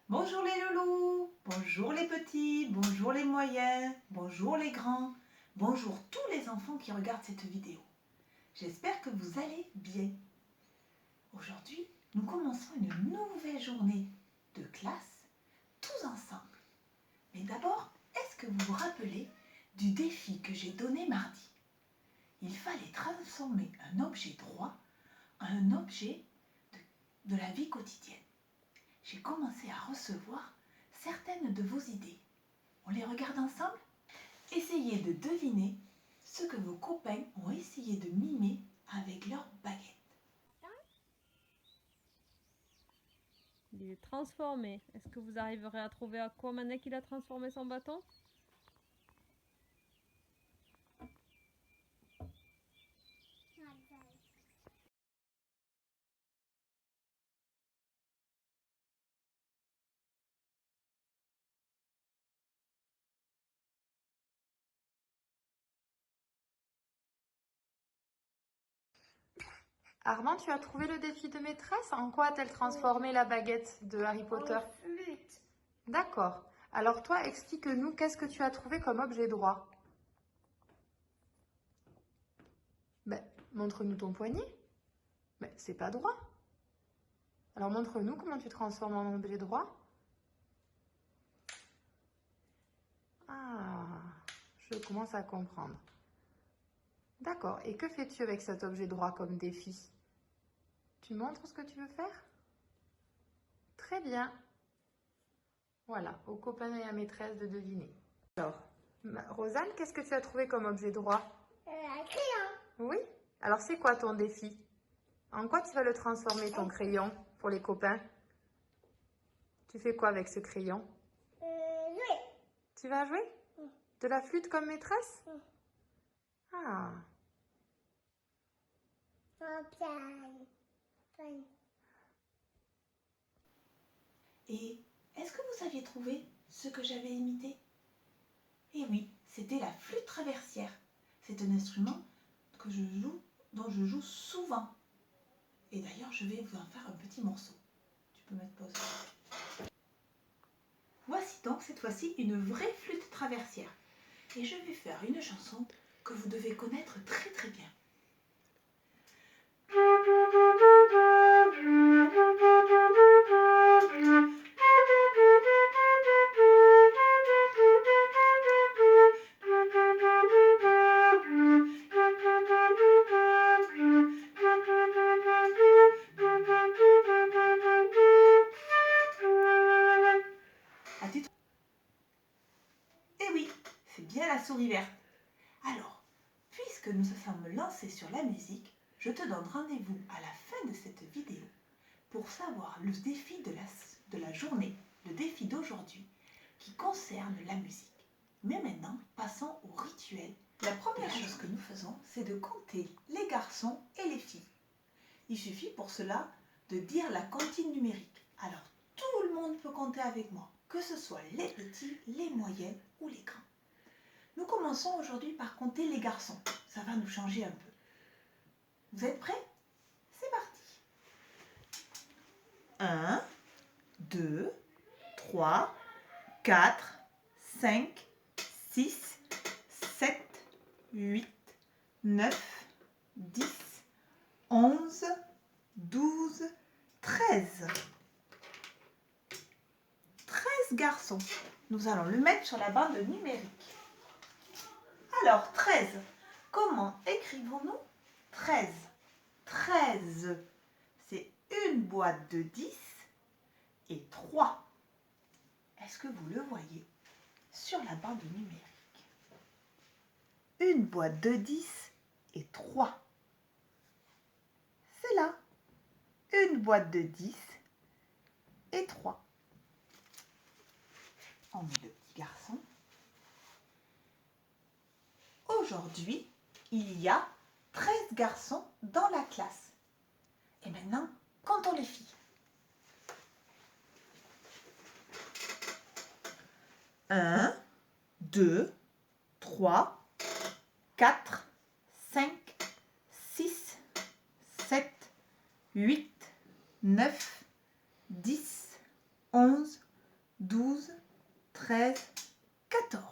Bonjour les loulous, bonjour les petits, bonjour les moyens, bonjour les grands, bonjour tous les enfants qui regardent cette vidéo. J'espère que vous allez bien. Aujourd'hui, nous commençons une nouvelle journée de classe, tous ensemble. Mais d'abord, est-ce que vous vous rappelez du défi que j'ai donné mardi? Il fallait transformer un objet droit en un objet de la vie quotidienne. J'ai commencé à recevoir certaines de vos idées. On les regarde ensemble? Essayez de deviner ce que vos copains ont essayé de mimer avec leurs baguettes. Il est transformé. Est-ce que vous arriverez à trouver à quoi Manek il a transformé son bâton? Armand, tu as trouvé le défi de maîtresse? En quoi a-t-elle transformé la baguette de Harry Potter? En flûte. D'accord. Alors toi, explique-nous, qu'est-ce que tu as trouvé comme objet droit? Ben, montre-nous ton poignet. Mais c'est pas droit. Alors montre-nous comment tu transformes en objet droit. Ah, je commence à comprendre. D'accord. Et que fais-tu avec cet objet droit comme défi? Tu montres ce que tu veux faire? Très bien. Voilà, aux copains et à maîtresse de deviner. Alors, Rosanne, qu'est-ce que tu as trouvé comme objet droit? Un crayon. Oui. Alors, c'est quoi ton défi? En quoi tu vas le transformer, ton crayon, pour les copains? Tu fais quoi avec ce crayon? Oui. Tu vas jouer? De la flûte comme maîtresse? Ah, Un piano. Et est-ce que vous aviez trouvé ce que j'avais imité? Eh oui, c'était la flûte traversière. C'est un instrument dont je joue souvent. Et d'ailleurs, je vais vous en faire un petit morceau. Tu peux mettre pause. Voici donc cette fois-ci une vraie flûte traversière. Et je vais faire une chanson que vous devez connaître très très bien. Eh oui, c'est bien la souris verte. Alors, puisque nous sommes lancés sur la musique, je te donne rendez-vous à la fin de cette vidéo pour savoir le défi de la journée, le défi d'aujourd'hui qui concerne la musique. Mais maintenant, passons au rituel. La première chose que nous faisons, c'est de compter les garçons et les filles. Il suffit pour cela de dire la comptine numérique. Alors, tout le monde peut compter avec moi, que ce soit les petits, les moyens ou les grands. Nous commençons aujourd'hui par compter les garçons. Ça va nous changer un peu. Vous êtes prêts? C'est parti. 1, 2, 3, 4, 5, 6, 7, 8, 9, 10, 11, 12, 13. 13 garçons. Nous allons le mettre sur la bande numérique. Alors, 13. Comment écrivons-nous 13? 13, c'est une boîte de 10 et 3. Est-ce que vous le voyez sur la bande numérique? Une boîte de 10 et 3. C'est là. Une boîte de 10 et 3. On met le petit garçon. Aujourd'hui, il y a 13 garçons dans la classe. Et maintenant, comptons les filles. 1, 2, 3, 4, 5, 6, 7, 8, 9, 10, 11, 13, 14.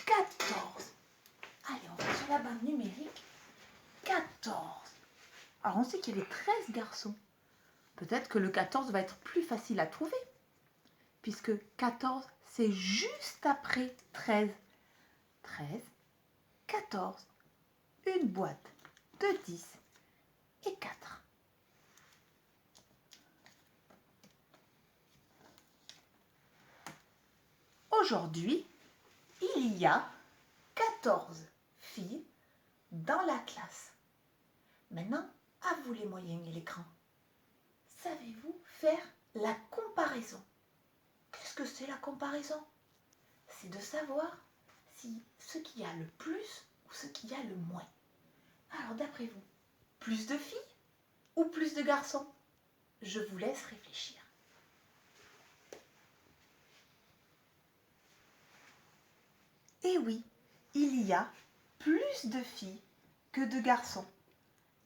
14. Allez, on va sur la bande numérique. 14. Alors, on sait qu'il y avait 13 garçons. Peut-être que le 14 va être plus facile à trouver, puisque 14, c'est juste après 13. 13, 14. Une boîte de 10 et 4. Aujourd'hui, il y a 14 filles dans la classe. Maintenant, à vous les moyens et les grands. Savez-vous faire la comparaison? Qu'est-ce que c'est la comparaison? C'est de savoir si ce qui a le plus ou ce qui a le moins. Alors d'après vous, plus de filles ou plus de garçons? Je vous laisse réfléchir. Et oui, il y a plus de filles que de garçons.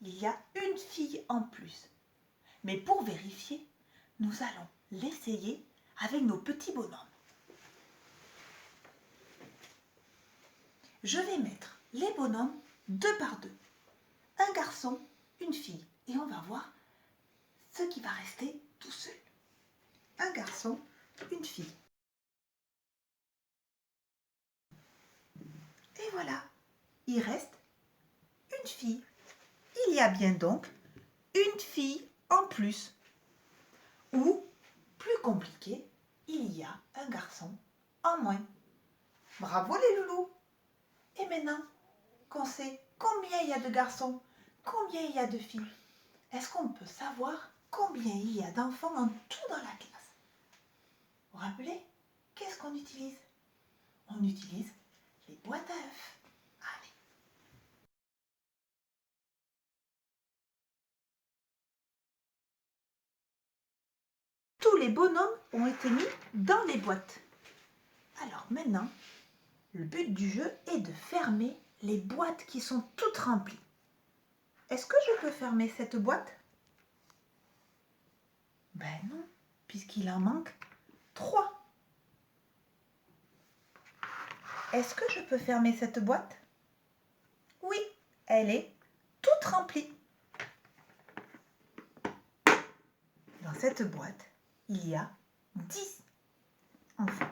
Il y a une fille en plus. Mais pour vérifier, nous allons l'essayer avec nos petits bonhommes. Je vais mettre les bonhommes 2 par 2. Un garçon, une fille. Et on va voir ce qui va rester tout seul. Un garçon, une fille. Et voilà, il reste une fille. Il y a bien donc une fille en plus. Ou, plus compliqué, il y a un garçon en moins. Bravo les loulous! Et maintenant qu'on sait combien il y a de garçons, combien il y a de filles, est-ce qu'on peut savoir combien il y a d'enfants en tout dans la classe? Vous vous rappelez? Qu'est-ce qu'on utilise? On utilise les boîtes à œufs. Allez. Tous les bonhommes ont été mis dans les boîtes. Alors maintenant, le but du jeu est de fermer les boîtes qui sont toutes remplies. Est-ce que je peux fermer cette boîte? Ben non, puisqu'il en manque 3. Est-ce que je peux fermer cette boîte? Oui, elle est toute remplie. Dans cette boîte, il y a 10 enfants.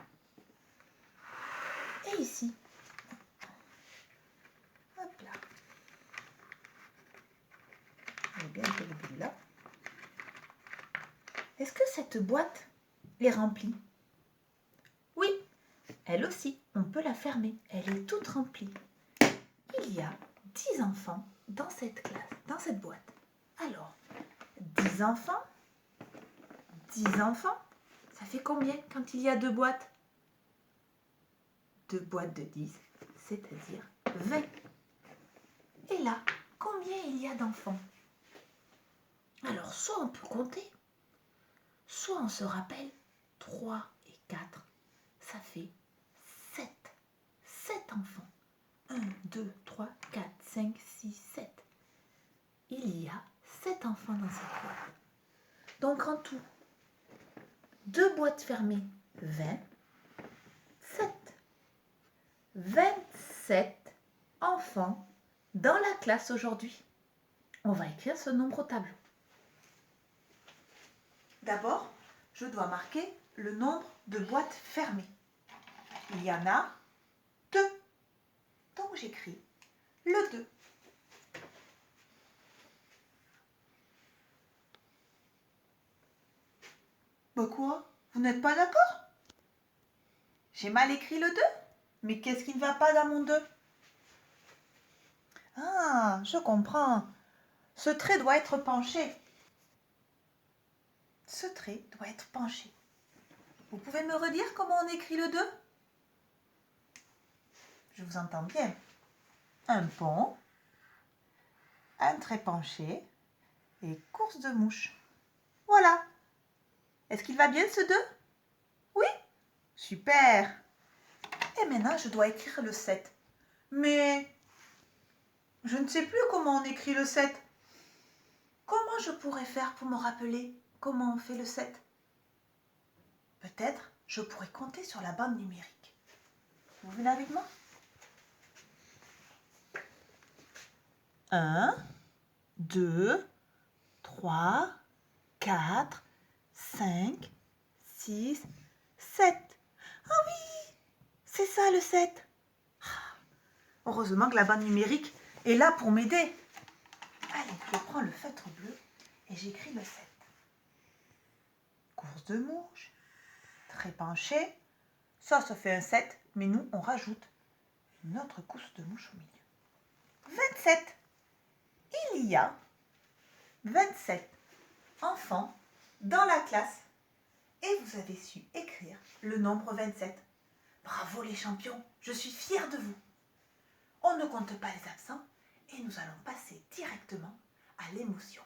Et ici, hop là, je vais bien un peu le bout là. Est-ce que cette boîte est remplie? Oui, elle aussi, on peut la fermer. Elle est toute remplie. Il y a 10 enfants dans cette classe, dans cette boîte. Alors, 10 enfants, 10 enfants, ça fait combien quand il y a 2 boîtes? 2 boîtes de 10, c'est-à-dire 20. Et là, combien il y a d'enfants? Alors, soit on peut compter, soit on se rappelle 3 et 4, ça fait 7. 7 enfants. 1, 2, 3, 4, 5, 6, 7. Il y a 7 enfants dans cette boîte. Donc en tout, 2 boîtes fermées, 20, 7. 27 enfants dans la classe aujourd'hui. On va écrire ce nombre au tableau. D'abord, je dois marquer le nombre de boîtes fermées. Il y en a 2. Donc j'écris le 2. Bah quoi? Vous n'êtes pas d'accord? J'ai mal écrit le 2? Mais qu'est-ce qui ne va pas dans mon 2? Ah, je comprends. Ce trait doit être penché. Ce trait doit être penché. Vous pouvez me redire comment on écrit le 2? Je vous entends bien. Un pont, un trait penché et course de mouche. Voilà. Est-ce qu'il va bien ce 2? Oui? Super. Et maintenant, je dois écrire le 7. Mais je ne sais plus comment on écrit le 7. Comment je pourrais faire pour me rappeler comment on fait le 7? Peut-être je pourrai compter sur la bande numérique. Vous venez avec moi? 1, 2, 3, 4, 5, 6, 7. Ah oui, c'est ça le 7. Heureusement que la bande numérique est là pour m'aider. Allez, je prends le feutre bleu et j'écris le 7. Course de mouche, trait penché. Ça fait un 7, mais nous, on rajoute une autre course de mouche au milieu. 27. Il y a 27 enfants dans la classe et vous avez su écrire le nombre 27. Bravo les champions, je suis fière de vous. On ne compte pas les absents et nous allons passer directement à l'émotion.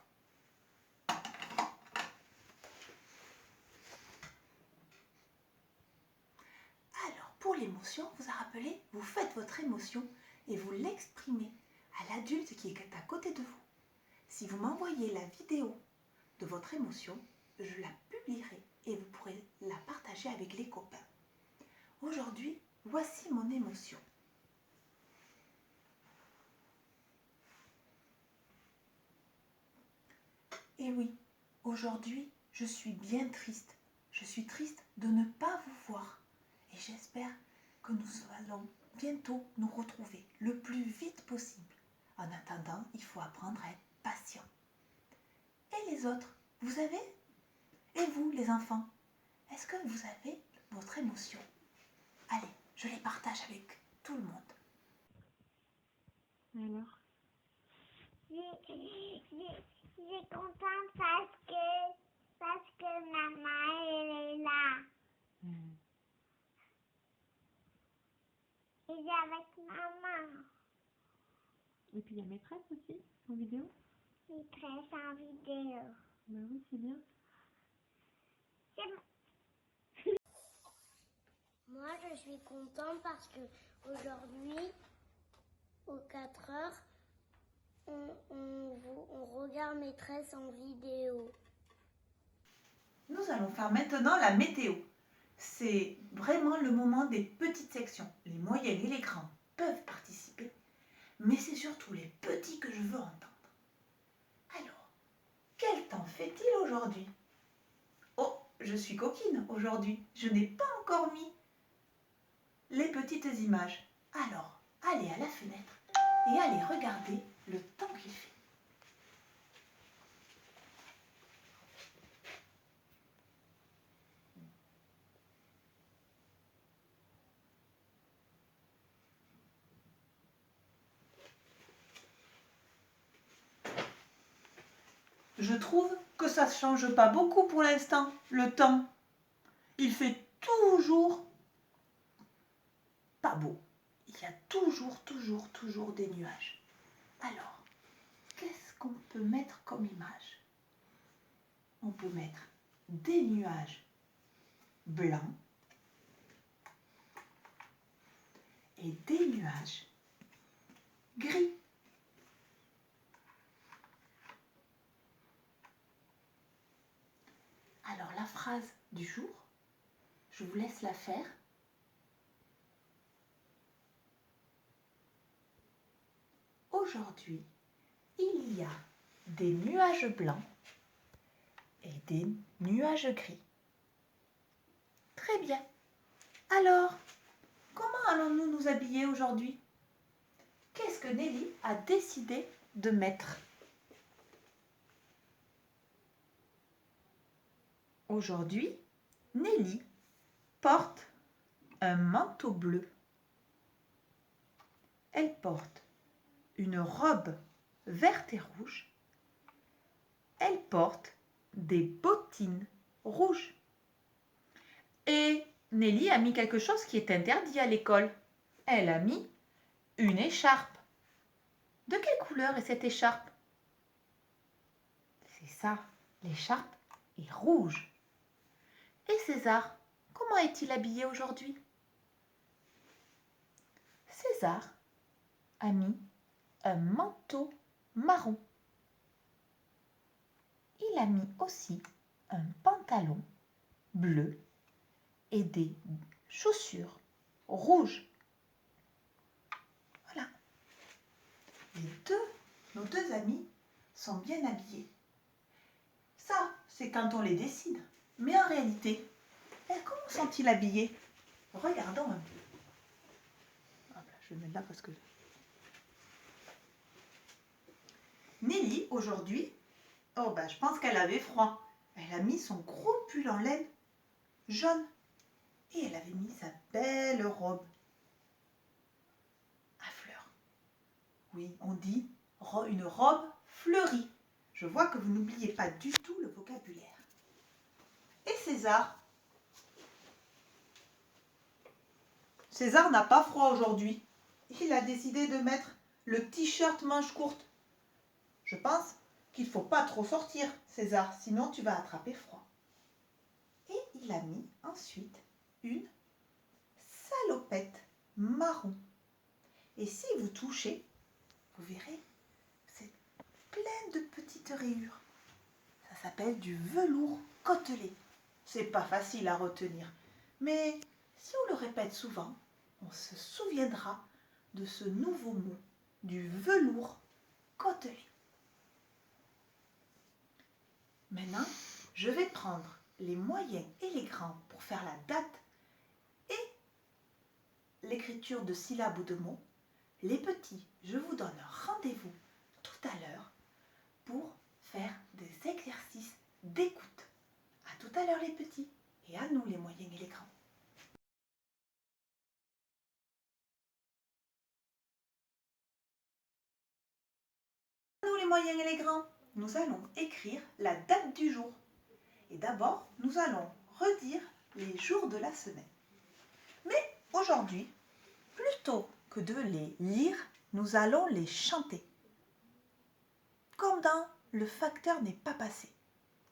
Alors, pour l'émotion, vous vous rappelez, vous faites votre émotion et vous l'exprimez à l'adulte qui est à côté de vous. Si vous m'envoyez la vidéo de votre émotion, je la publierai et vous pourrez la partager avec les copains. Aujourd'hui, voici mon émotion. Et oui, aujourd'hui, je suis bien triste. Je suis triste de ne pas vous voir. Et j'espère que nous allons bientôt nous retrouver le plus vite possible. En attendant, il faut apprendre à être patient. Et les autres, vous avez? Et vous, les enfants, est-ce que vous avez votre émotion? Allez, je les partage avec tout le monde. Alors, Je suis contente parce que maman elle est là. Et j'ai avec maman. et puis il y a maîtresse aussi en vidéo. Il tresse en vidéo. Bah oui, c'est bien. Moi, je suis contente parce que aujourd'hui, aux 4 heures, on regarde maîtresse en vidéo. Nous allons faire maintenant la météo. C'est vraiment le moment des petites sections. Les moyennes et les grands peuvent participer, mais c'est surtout les petits que je veux entendre. Alors, quel temps fait-il aujourd'hui? Oh, je suis coquine aujourd'hui. Je n'ai pas encore mis les petites images. Alors, allez à la fenêtre et allez regarder le temps qu'il fait. Je trouve que ça ne change pas beaucoup pour l'instant, le temps. Il fait toujours pas beau. Il y a toujours des nuages. Alors, qu'est-ce qu'on peut mettre comme image? On peut mettre des nuages blancs et des nuages gris. Alors, la phrase du jour, je vous laisse la faire. Aujourd'hui, il y a des nuages blancs et des nuages gris. Très bien. Alors, comment allons-nous nous habiller aujourd'hui? Qu'est-ce que Nelly a décidé de mettre? Aujourd'hui, Nelly porte un manteau bleu. Elle porte une robe verte et rouge. Elle porte des bottines rouges. Et Nelly a mis quelque chose qui est interdit à l'école. Elle a mis une écharpe. De quelle couleur est cette écharpe? C'est ça, l'écharpe est rouge. Et César, comment est-il habillé aujourd'hui? César a mis un manteau marron. Il a mis aussi un pantalon bleu et des chaussures rouges. Voilà. Nos deux amis sont bien habillés. Ça, c'est quand on les décide. Mais en réalité, comment sont-ils habillés? Regardons un peu. Hop là, je vais mettre là parce que... Nelly, aujourd'hui, je pense qu'elle avait froid. Elle a mis son gros pull en laine jaune. Et elle avait mis sa belle robe à fleurs. Oui, on dit une robe fleurie. Je vois que vous n'oubliez pas du tout le vocabulaire. Et César? César n'a pas froid aujourd'hui. Il a décidé de mettre le t-shirt manche courte. Je pense qu'il ne faut pas trop sortir, César, sinon tu vas attraper froid. Et il a mis ensuite une salopette marron. Et si vous touchez, vous verrez, c'est plein de petites rayures. Ça s'appelle du velours côtelé. C'est pas facile à retenir, mais si on le répète souvent, on se souviendra de ce nouveau mot, du velours côtelé. Maintenant, je vais prendre les moyens et les grands pour faire la date et l'écriture de syllabes ou de mots. Les petits, je vous donne un rendez-vous tout à l'heure pour faire des exercices d'écoute. À tout à l'heure les petits et à nous les moyens et les grands. À nous les moyens et les grands, nous allons écrire la date du jour. Et d'abord, nous allons redire les jours de la semaine. Mais aujourd'hui, plutôt que de les lire, nous allons les chanter. Comme dans Le facteur n'est pas passé.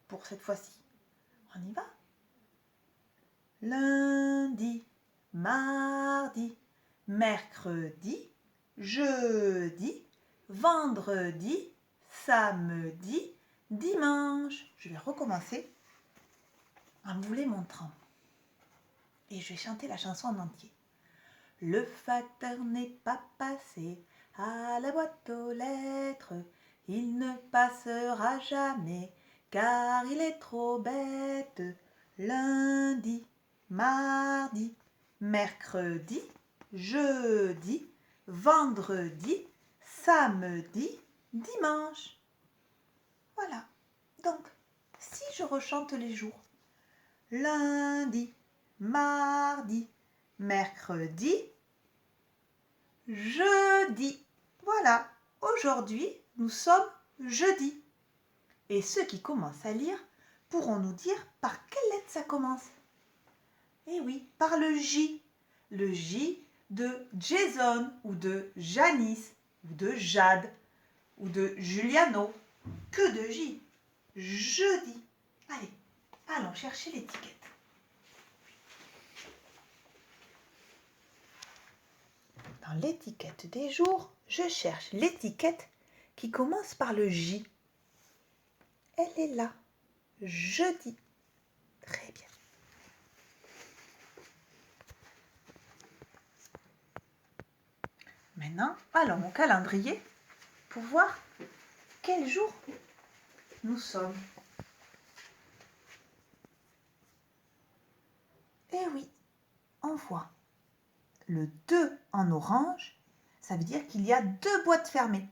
Pour cette fois-ci, on y va? Lundi, mardi, mercredi, jeudi, vendredi, samedi, dimanche. Je vais recommencer en vous les montrant. Et je vais chanter la chanson en entier. Le facteur n'est pas passé à la boîte aux lettres. Il ne passera jamais car il est trop bête. Lundi, mardi, mercredi, jeudi, vendredi, samedi, dimanche. Voilà. Donc, si je rechante les jours, lundi, mardi, mercredi, jeudi. Voilà, aujourd'hui, nous sommes jeudi. Et ceux qui commencent à lire pourront nous dire par quelle lettre ça commence. Eh oui, par le J. Le J de Jason ou de Janice ou de Jade ou de Juliano. Que de J. Jeudi. Allez, allons chercher l'étiquette. Dans l'étiquette des jours, je cherche l'étiquette qui commence par le J. Elle est là. Jeudi. Très bien. Maintenant, allons au calendrier pour voir quel jour nous sommes. Eh oui, on voit le 2 en orange, ça veut dire qu'il y a 2 boîtes fermées.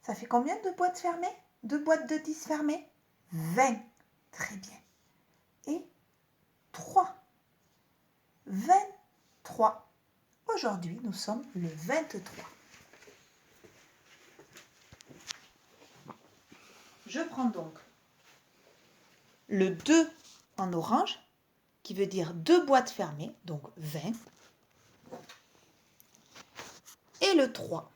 Ça fait combien de boîtes fermées? 2 boîtes de 10 fermées? 20. Très bien. Et 3. 23. Aujourd'hui, nous sommes le 23. Je prends donc le 2 en orange, qui veut dire 2 boîtes fermées, donc 20. Et le 3.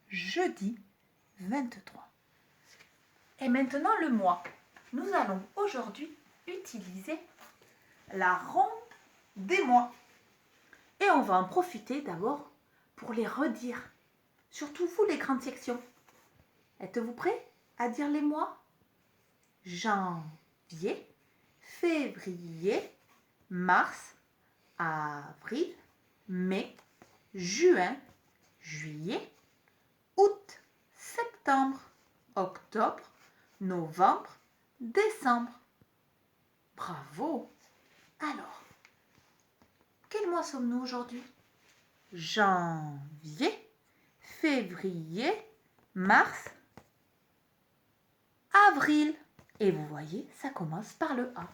Jeudi 23. Et maintenant le mois. Nous allons aujourd'hui utiliser la ronde des mois. Et on va en profiter d'abord pour les redire. Surtout vous, les grandes sections. Êtes-vous prêts à dire les mois? Janvier, février, mars, avril, mai, juin, juillet, août, septembre, octobre, novembre, décembre. Bravo! Alors, quel mois sommes-nous aujourd'hui? Janvier, février, mars, avril. Et vous voyez, ça commence par le A.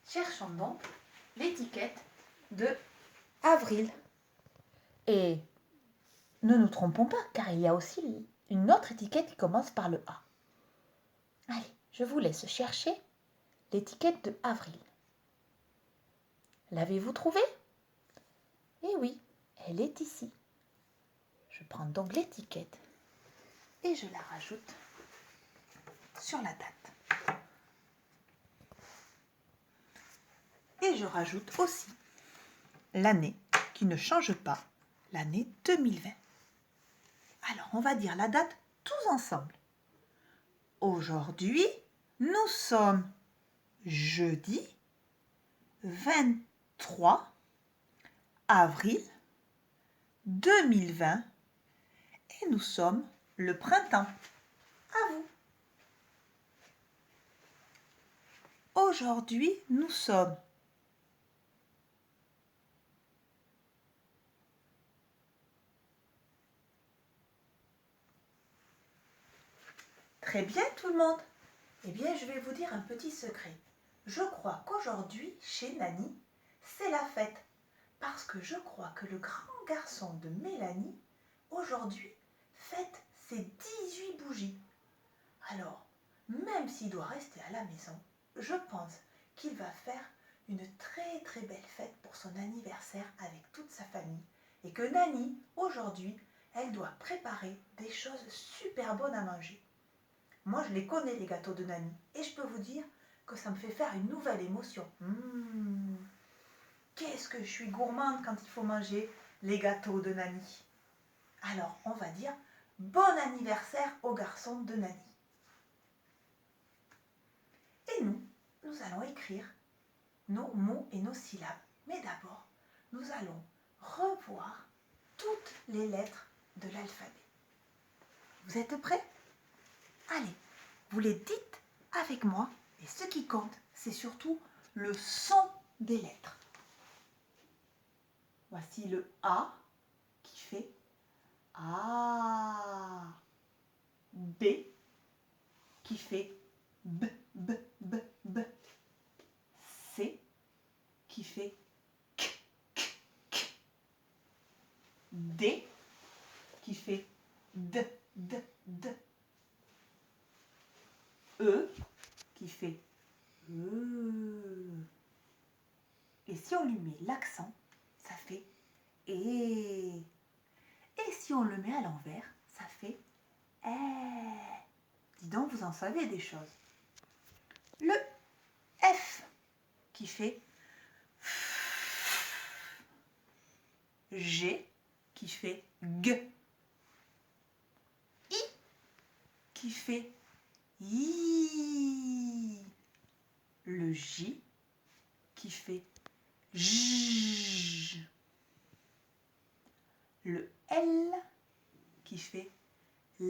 Cherchons donc l'étiquette de avril. Et ne nous trompons pas, car il y a aussi une autre étiquette qui commence par le A. Allez, je vous laisse chercher l'étiquette de avril. L'avez-vous trouvée? Eh oui, elle est ici. Je prends donc l'étiquette et je la rajoute sur la date. Et je rajoute aussi l'année qui ne change pas, l'année 2020. Alors, on va dire la date tous ensemble. Aujourd'hui, nous sommes jeudi 23 avril 2020 et nous sommes le printemps. À vous. Aujourd'hui, nous sommes très bien tout le monde. Eh bien, je vais vous dire un petit secret. Je crois qu'aujourd'hui, chez Nani, c'est la fête. Parce que je crois que le grand garçon de Mélanie, aujourd'hui, fête ses 18 bougies. Alors, même s'il doit rester à la maison, je pense qu'il va faire une très très belle fête pour son anniversaire avec toute sa famille. Et que Nani, aujourd'hui, elle doit préparer des choses super bonnes à manger. Moi, je les connais, les gâteaux de Nani. Et je peux vous dire que ça me fait faire une nouvelle émotion. Qu'est-ce que je suis gourmande quand il faut manger les gâteaux de Nani. Alors, on va dire bon anniversaire au garçon de Nani. Et nous allons écrire nos mots et nos syllabes. Mais d'abord, nous allons revoir toutes les lettres de l'alphabet. Vous êtes prêts? Allez, vous les dites avec moi. Et ce qui compte, c'est surtout le son des lettres. Voici le A qui fait A. B qui fait B, B, B, B. C qui fait K, K, K. D qui fait D, D, D. E qui fait E. Et si on lui met l'accent, ça fait E. Et si on le met à l'envers, ça fait E. Dis donc, vous en savez des choses. Le F qui fait G qui fait G. I qui fait I. Le J qui fait J. Le L qui fait L.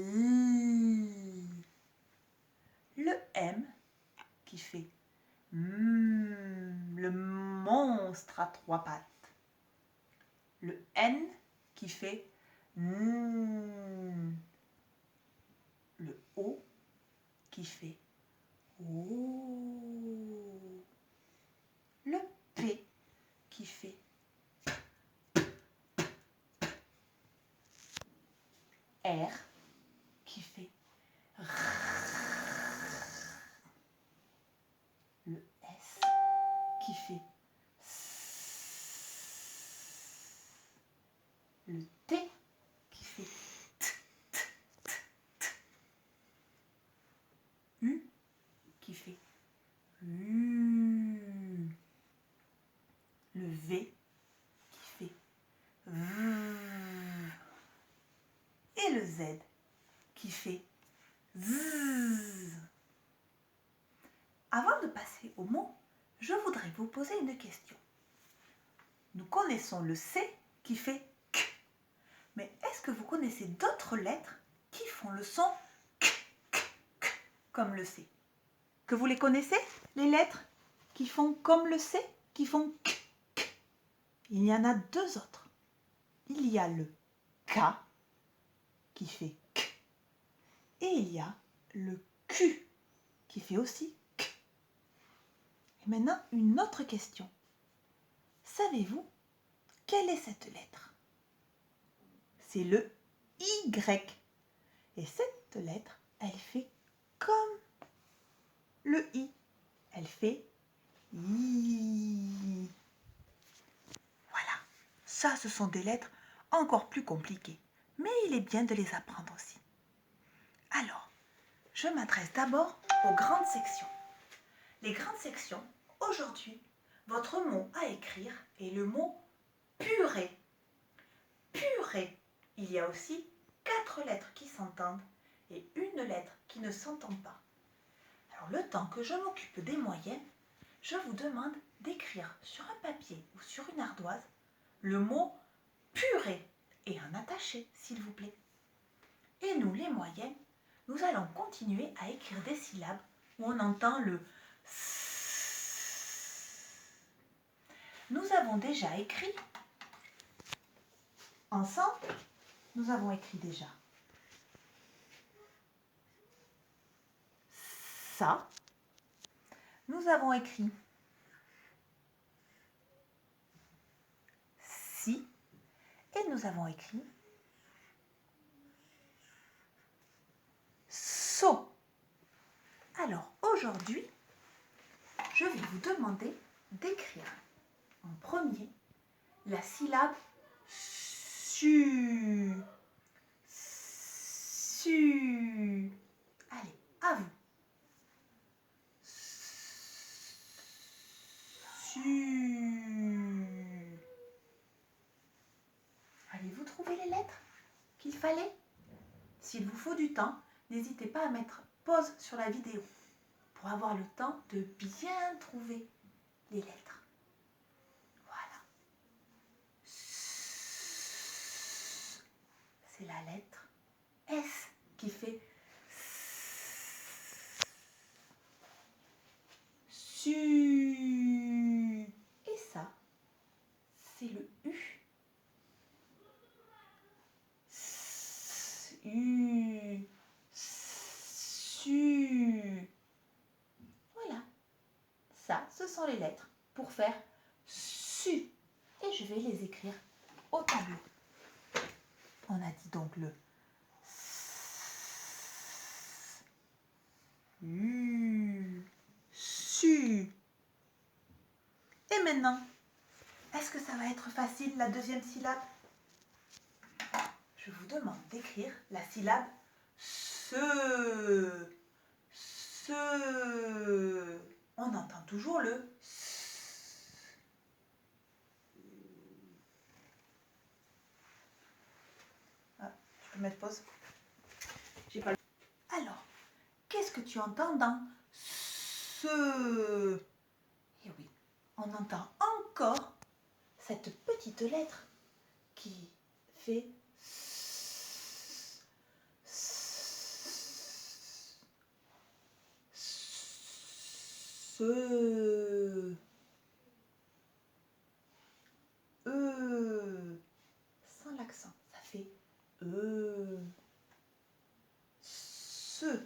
Le M qui fait le monstre à trois pattes. Le N qui fait le O qui fait O. Le P qui fait R qui fait R. Le S qui fait S. Le T qui fait T, T, T, T. U qui fait U. Le V qui fait V. Et le Z qui fait Z. Avant de passer au mot, je voudrais vous poser une question. Nous connaissons le C qui fait K. Mais est-ce que vous connaissez d'autres lettres qui font le son K, K, K, comme le C? Que vous les connaissez, les lettres qui font comme le C, qui font K, K? Il y en a deux autres. Il y a le K qui fait K. Et il y a le Q qui fait aussi K. Et maintenant, une autre question. Savez-vous quelle est cette lettre? C'est le Y. Et cette lettre, elle fait comme le I. Elle fait I. Voilà. Ça, ce sont des lettres encore plus compliquées. Mais il est bien de les apprendre aussi. Alors, je m'adresse d'abord aux grandes sections. Les grandes sections, aujourd'hui, votre mot à écrire est le mot purée. Purée. Il y a aussi 4 lettres qui s'entendent et une lettre qui ne s'entend pas. Alors, le temps que je m'occupe des moyennes, je vous demande d'écrire sur un papier ou sur une ardoise le mot purée et un attaché, s'il vous plaît. Et nous, les moyennes, nous allons continuer à écrire des syllabes où on entend le S. Nous avons déjà écrit ensemble, nous avons écrit déjà ça. Nous avons écrit si et nous avons écrit so. Alors aujourd'hui, je vais vous demander d'écrire en premier la syllabe su. Su. Allez, à vous. Su. Allez-vous trouver les lettres qu'il fallait? S'il vous faut du temps, n'hésitez pas à mettre pause sur la vidéo pour avoir le temps de bien trouver les lettres. Voilà. C'est la lettre S qui fait su. Et ça, c'est le U. Su. Su. Voilà. Ça, ce sont les lettres pour faire su. Et je vais les écrire au tableau. On a dit donc le U. Su. Et maintenant, est-ce que ça va être facile la deuxième syllabe? Je vous demande d'écrire la syllabe se. Se. On entend toujours le S. Ah, je peux mettre pause. J'ai pas le... Alors, qu'est-ce que tu entends dans ce? Eh oui, on entend encore cette petite lettre qui fait se. Sans l'accent, ça fait se. Se.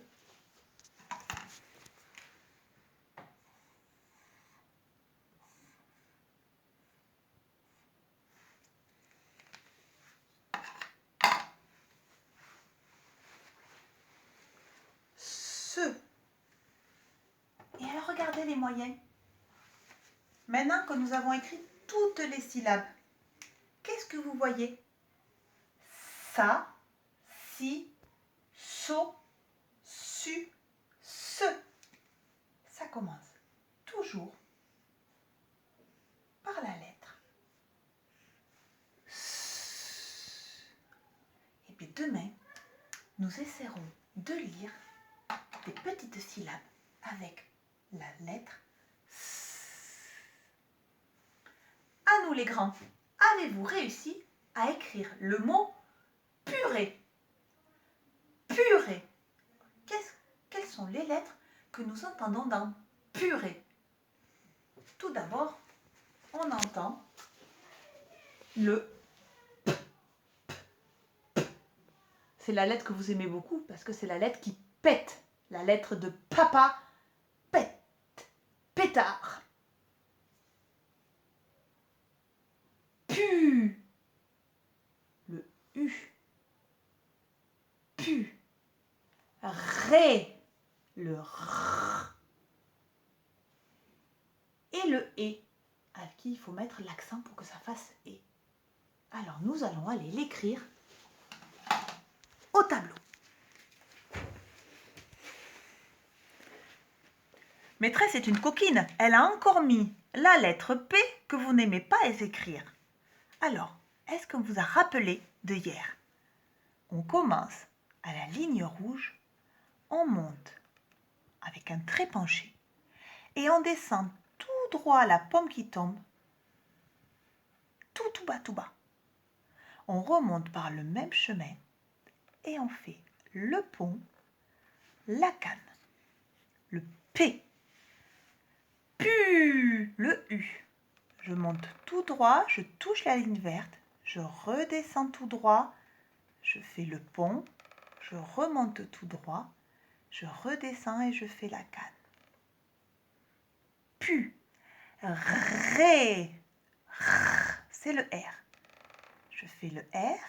Et alors regardez les moyens. Maintenant que nous avons écrit toutes les syllabes, qu'est-ce que vous voyez? Ça, si, so, su, se. Ça commence nous essaierons de lire des petites syllabes avec la lettre S. À nous les grands, avez-vous réussi à écrire le mot purée? Purée. Quelles sont les lettres que nous entendons dans purée? Tout d'abord, on entend le P. C'est la lettre que vous aimez beaucoup parce que c'est la lettre qui pète. La lettre de papa pète. Pétard. Pu. Le U. Pu. Ré. Le R. Et le E, à qui il faut mettre l'accent pour que ça fasse E. Alors nous allons aller l'écrire au tableau. Maîtresse est une coquine, elle a encore mis la lettre P que vous n'aimez pas écrire. Alors, est-ce qu'on vous a rappelé de hier? On commence à la ligne rouge, on monte avec un trait penché et on descend tout droit à la pomme qui tombe, tout bas, tout bas. On remonte par le même chemin et on fait le pont, la canne, le P, pu, le U. Je monte tout droit, je touche la ligne verte, je redescends tout droit, je fais le pont, je remonte tout droit, je redescends et je fais la canne. Pu, ré, c'est le R. Je fais le R.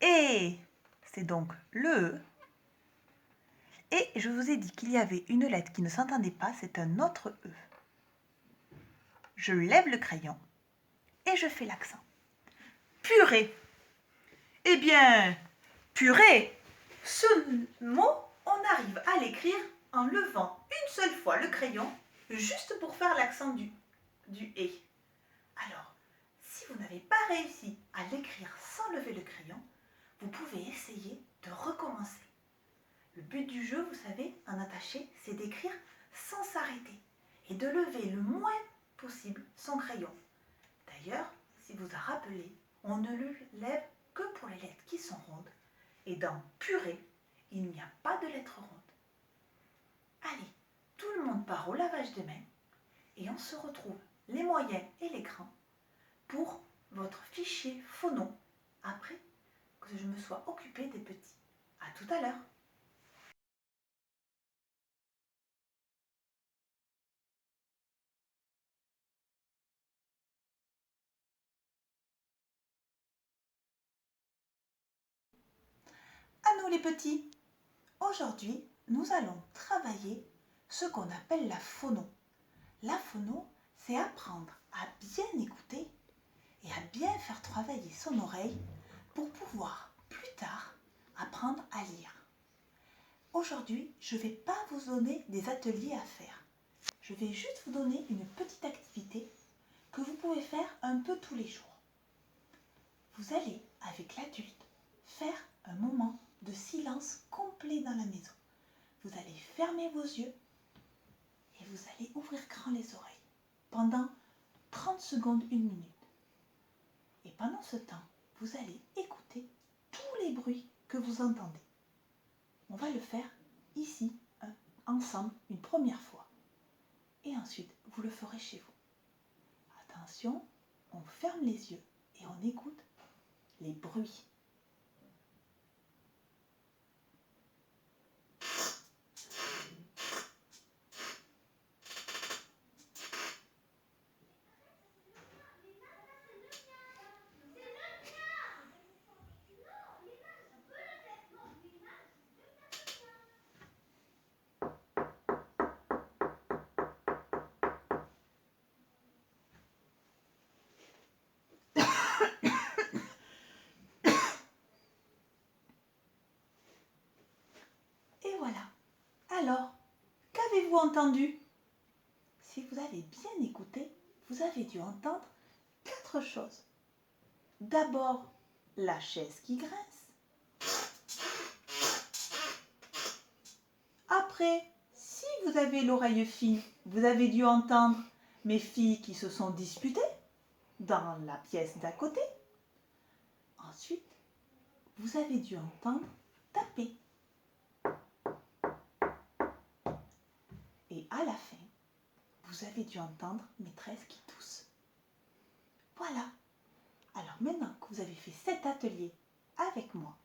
Et c'est donc le E. Et je vous ai dit qu'il y avait une lettre qui ne s'entendait pas, c'est un autre E. Je lève le crayon et je fais l'accent. Purée. Eh bien, purée, ce mot, on arrive à l'écrire en levant une seule fois le crayon, juste pour faire l'accent du « et ». Alors, si vous n'avez pas réussi à l'écrire sans lever le crayon, vous pouvez essayer de recommencer. Le but du jeu, vous savez, en attaché, c'est d'écrire sans s'arrêter et de lever le moins possible son crayon. D'ailleurs, si vous vous rappelez, on ne le lève que pour les lettres qui sont rondes. Et dans purée, il n'y a pas de lettres rondes. Allez, tout le monde part au lavage des mains et on se retrouve, les moyens et les grands, pour votre fichier phono après que je me sois occupée des petits. À tout à l'heure. À nous les petits. Aujourd'hui, nous allons travailler ce qu'on appelle la phono. La phono, c'est apprendre à bien écouter et à bien faire travailler son oreille pour pouvoir plus tard apprendre à lire. Aujourd'hui, je ne vais pas vous donner des ateliers à faire. Je vais juste vous donner une petite activité que vous pouvez faire un peu tous les jours. Vous allez, avec l'adulte, faire un moment de silence complet dans la maison. Vous allez fermer vos yeux et vous allez ouvrir grand les oreilles pendant 30 secondes, 1 minute. Et pendant ce temps, vous allez écouter tous les bruits que vous entendez. On va le faire ici, ensemble, une première fois. Et ensuite, vous le ferez chez vous. Attention, on ferme les yeux et on écoute les bruits. Et voilà. Alors, qu'avez-vous entendu? Si vous avez bien écouté, vous avez dû entendre 4 choses. d'abord la chaise qui grince. Après, si vous avez l'oreille fine, vous avez dû entendre mes filles qui se sont disputées dans la pièce d'à côté. Ensuite, vous avez dû entendre taper. Et à la fin, vous avez dû entendre maîtresse qui tousse. Voilà. Alors maintenant que vous avez fait cet atelier avec moi,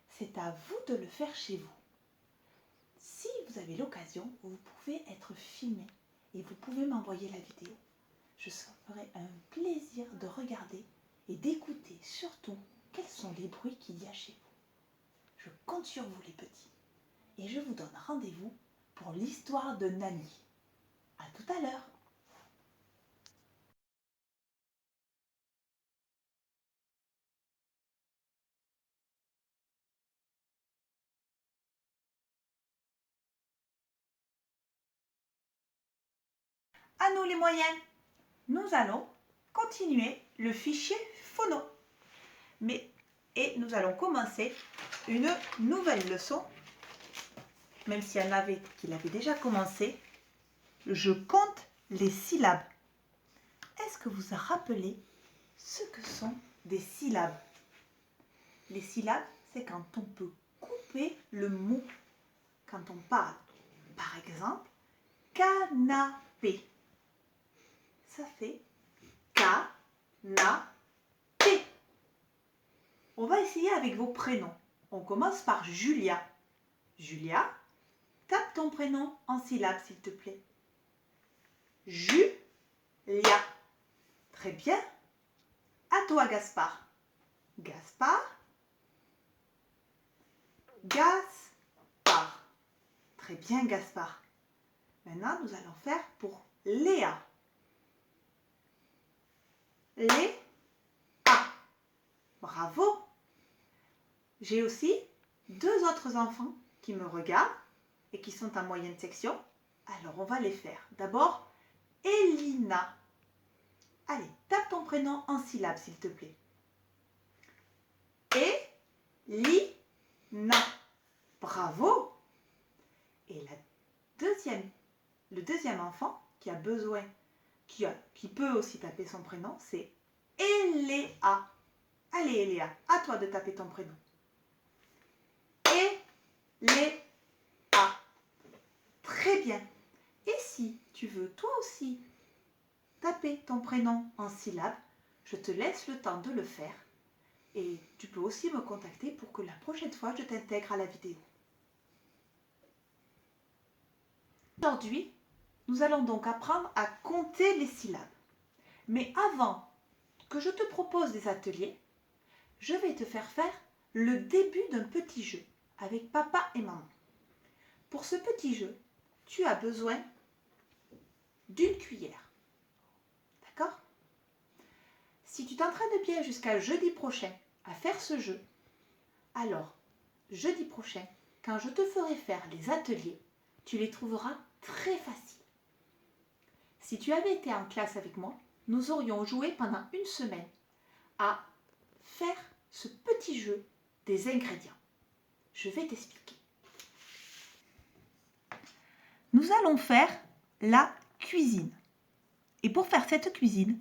c'est à vous de le faire chez vous. Si vous avez l'occasion, vous pouvez être filmé et vous pouvez m'envoyer la vidéo. Je ferai un plaisir de regarder et d'écouter surtout quels sont les bruits qu'il y a chez vous. Je compte sur vous les petits et je vous donne rendez-vous pour l'histoire de Nani. À tout à l'heure. À nous les moyens. Nous allons continuer le fichier phono. Et nous allons commencer une nouvelle leçon. Même s'il y en avait qui l'avaient déjà commencé, je compte les syllabes. Est-ce que vous vous rappelez ce que sont des syllabes? Les syllabes, c'est quand on peut couper le mot. Quand on parle, par exemple, canapé. Ça fait canapé. On va essayer avec vos prénoms. On commence par Julia. Julia, tape ton prénom en syllabes, s'il te plaît. Julia. Très bien. À toi, Gaspard. Gaspard. Gaspard. Très bien, Gaspard. Maintenant, nous allons faire pour Léa. Léa. Bravo. J'ai aussi deux autres enfants qui me regardent et qui sont en moyenne section. Alors, on va les faire. D'abord, Elina. Allez, tape ton prénom en syllabes, s'il te plaît. Elina. Bravo. Et le deuxième enfant qui a besoin, qui peut aussi taper son prénom, c'est Eléa. Allez, Eléa, à toi de taper ton prénom. Eléa. Très bien. Et si tu veux toi aussi taper ton prénom en syllabes, je te laisse le temps de le faire. Et tu peux aussi me contacter pour que la prochaine fois, je t'intègre à la vidéo. Aujourd'hui, nous allons donc apprendre à compter les syllabes. Mais avant que je te propose des ateliers, je vais te faire le début d'un petit jeu avec papa et maman. Pour ce petit jeu, tu as besoin d'une cuillère. D'accord? Si tu t'entraînes bien jusqu'à jeudi prochain à faire ce jeu, alors jeudi prochain, quand je te ferai faire les ateliers, tu les trouveras très faciles. Si tu avais été en classe avec moi, nous aurions joué pendant une semaine à faire ce petit jeu des ingrédients. Je vais t'expliquer. Nous allons faire la cuisine. Et pour faire cette cuisine,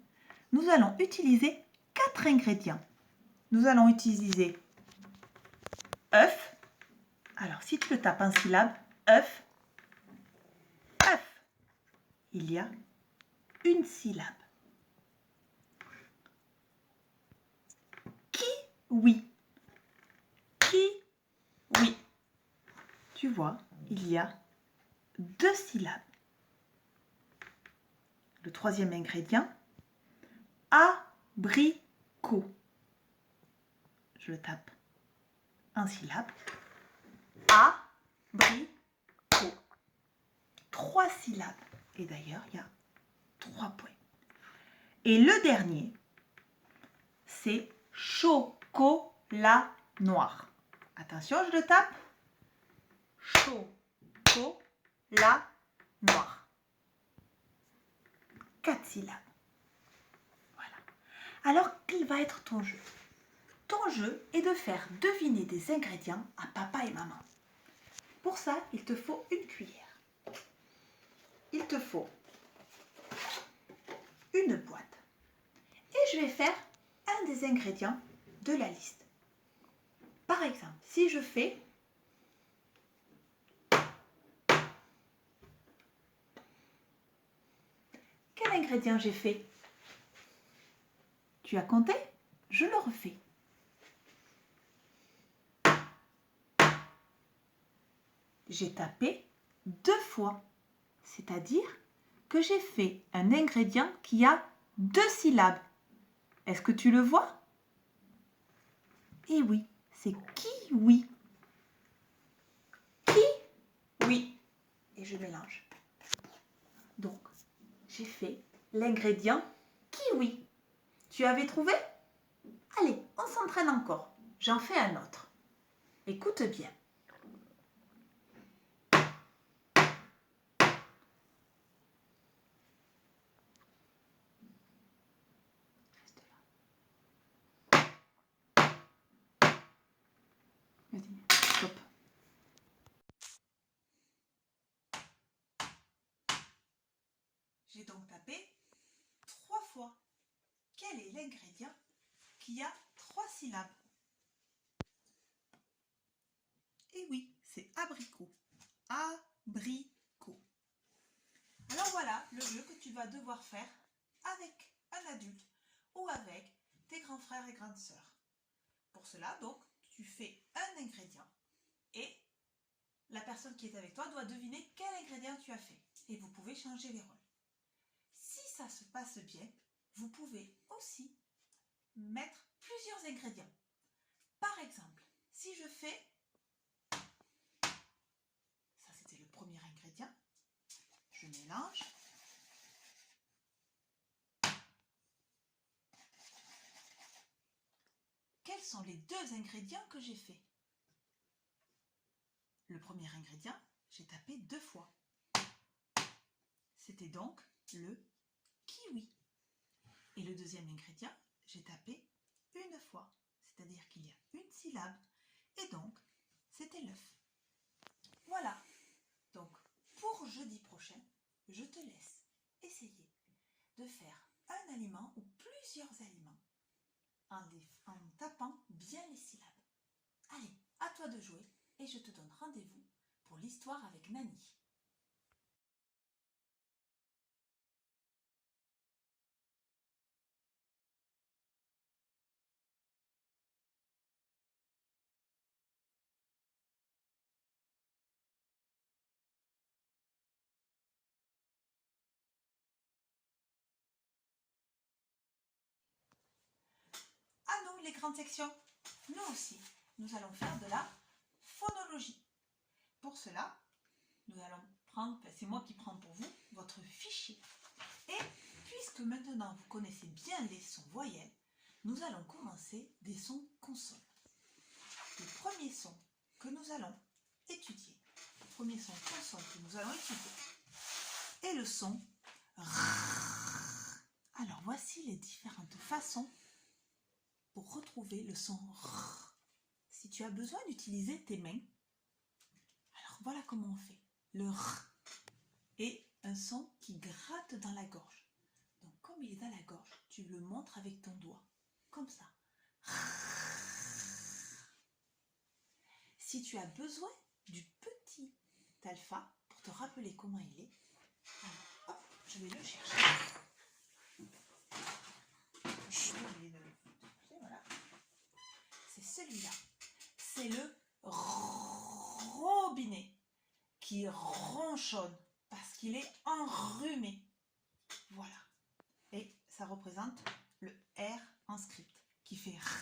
nous allons utiliser 4 ingrédients. Nous allons utiliser œuf. Alors, si tu le tapes en syllabes, œuf, œuf. Il y a une syllabe. Kiwi. Kiwi. Tu vois, il y a 2 syllabes. Le troisième ingrédient, abricot. Je le tape en syllabes. Abricot. 3 syllabes. Et d'ailleurs, il y a 3 points. Et le dernier, c'est chocolat noir. Attention, je le tape. Chocolat noir. 4 syllabes. Voilà. Alors, quel va être ton jeu? Ton jeu est de faire deviner des ingrédients à papa et maman. Pour ça, il te faut une cuillère. Il te faut une boîte. Et je vais faire un des ingrédients de la liste. Par exemple, si je fais quel ingrédient j'ai fait? Tu as compté? Je le refais. J'ai tapé 2 fois, c'est-à-dire que j'ai fait un ingrédient qui a 2 syllabes. Est-ce que tu le vois? Eh oui, c'est kiwi. Kiwi. Et je mélange. Donc, j'ai fait l'ingrédient kiwi. Tu avais trouvé? Allez, on s'entraîne encore. J'en fais un autre. Écoute bien. Reste là. Vas-y, stop. J'ai donc tapé 3 fois. Quel est l'ingrédient qui a 3 syllabes? Eh oui, c'est abricot. Abricot. Alors voilà le jeu que tu vas devoir faire avec un adulte ou avec tes grands frères et grandes sœurs. Pour cela, donc, tu fais un ingrédient et la personne qui est avec toi doit deviner quel ingrédient tu as fait. Et vous pouvez changer les rôles. Si ça se passe bien, vous pouvez aussi mettre plusieurs ingrédients. Par exemple, si je fais, ça c'était le premier ingrédient, je mélange. Quels sont les 2 ingrédients que j'ai fait? Le premier ingrédient, j'ai tapé 2 fois. C'était donc le kiwi. Et le deuxième ingrédient, j'ai tapé une fois. C'est-à-dire qu'il y a une syllabe. Et donc, c'était l'œuf. Voilà. Donc, pour jeudi prochain, je te laisse essayer de faire un aliment ou plusieurs aliments en tapant bien les syllabes. Allez, à toi de jouer et je te donne rendez-vous pour l'histoire avec Nani. À nous, les grandes sections. Nous aussi, nous allons faire de la phonologie. Pour cela, nous allons prendre, c'est moi qui prends pour vous, votre fichier. Et puisque maintenant vous connaissez bien les sons voyelles, nous allons commencer des sons consonnes. Le premier son que nous allons étudier, le premier son consonne que nous allons étudier, est le son R. Alors voici les différentes façons pour retrouver le son R. Si tu as besoin d'utiliser tes mains, alors voilà comment on fait. Le R est un son qui gratte dans la gorge. Donc comme il est dans la gorge, tu le montres avec ton doigt, comme ça. Si tu as besoin du petit alpha pour te rappeler comment il est, alors hop, je vais le chercher. Voilà. C'est celui-là. C'est le robinet qui ronchonne parce qu'il est enrhumé. Voilà. Et ça représente le R en script qui fait R.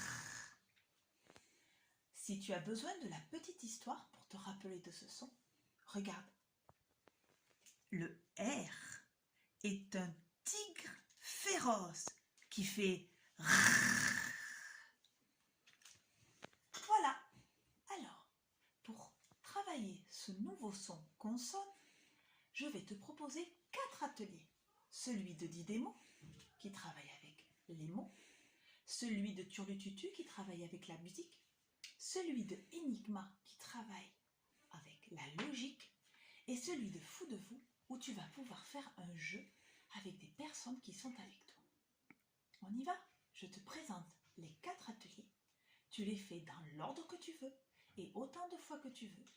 Si tu as besoin de la petite histoire pour te rappeler de ce son, regarde. Le R est un tigre féroce qui fait R. Voilà. Alors, pour travailler ce nouveau son consonne, je vais te proposer 4 ateliers. Celui de 10 des mots, qui travaille avec les mots. celui de Turlututu qui travaille avec la musique, celui de Enigma qui travaille avec la logique et celui de Fou de vous où tu vas pouvoir faire un jeu avec des personnes qui sont avec toi. On y va? Je te présente les 4 ateliers. Tu les fais dans l'ordre que tu veux et autant de fois que tu veux.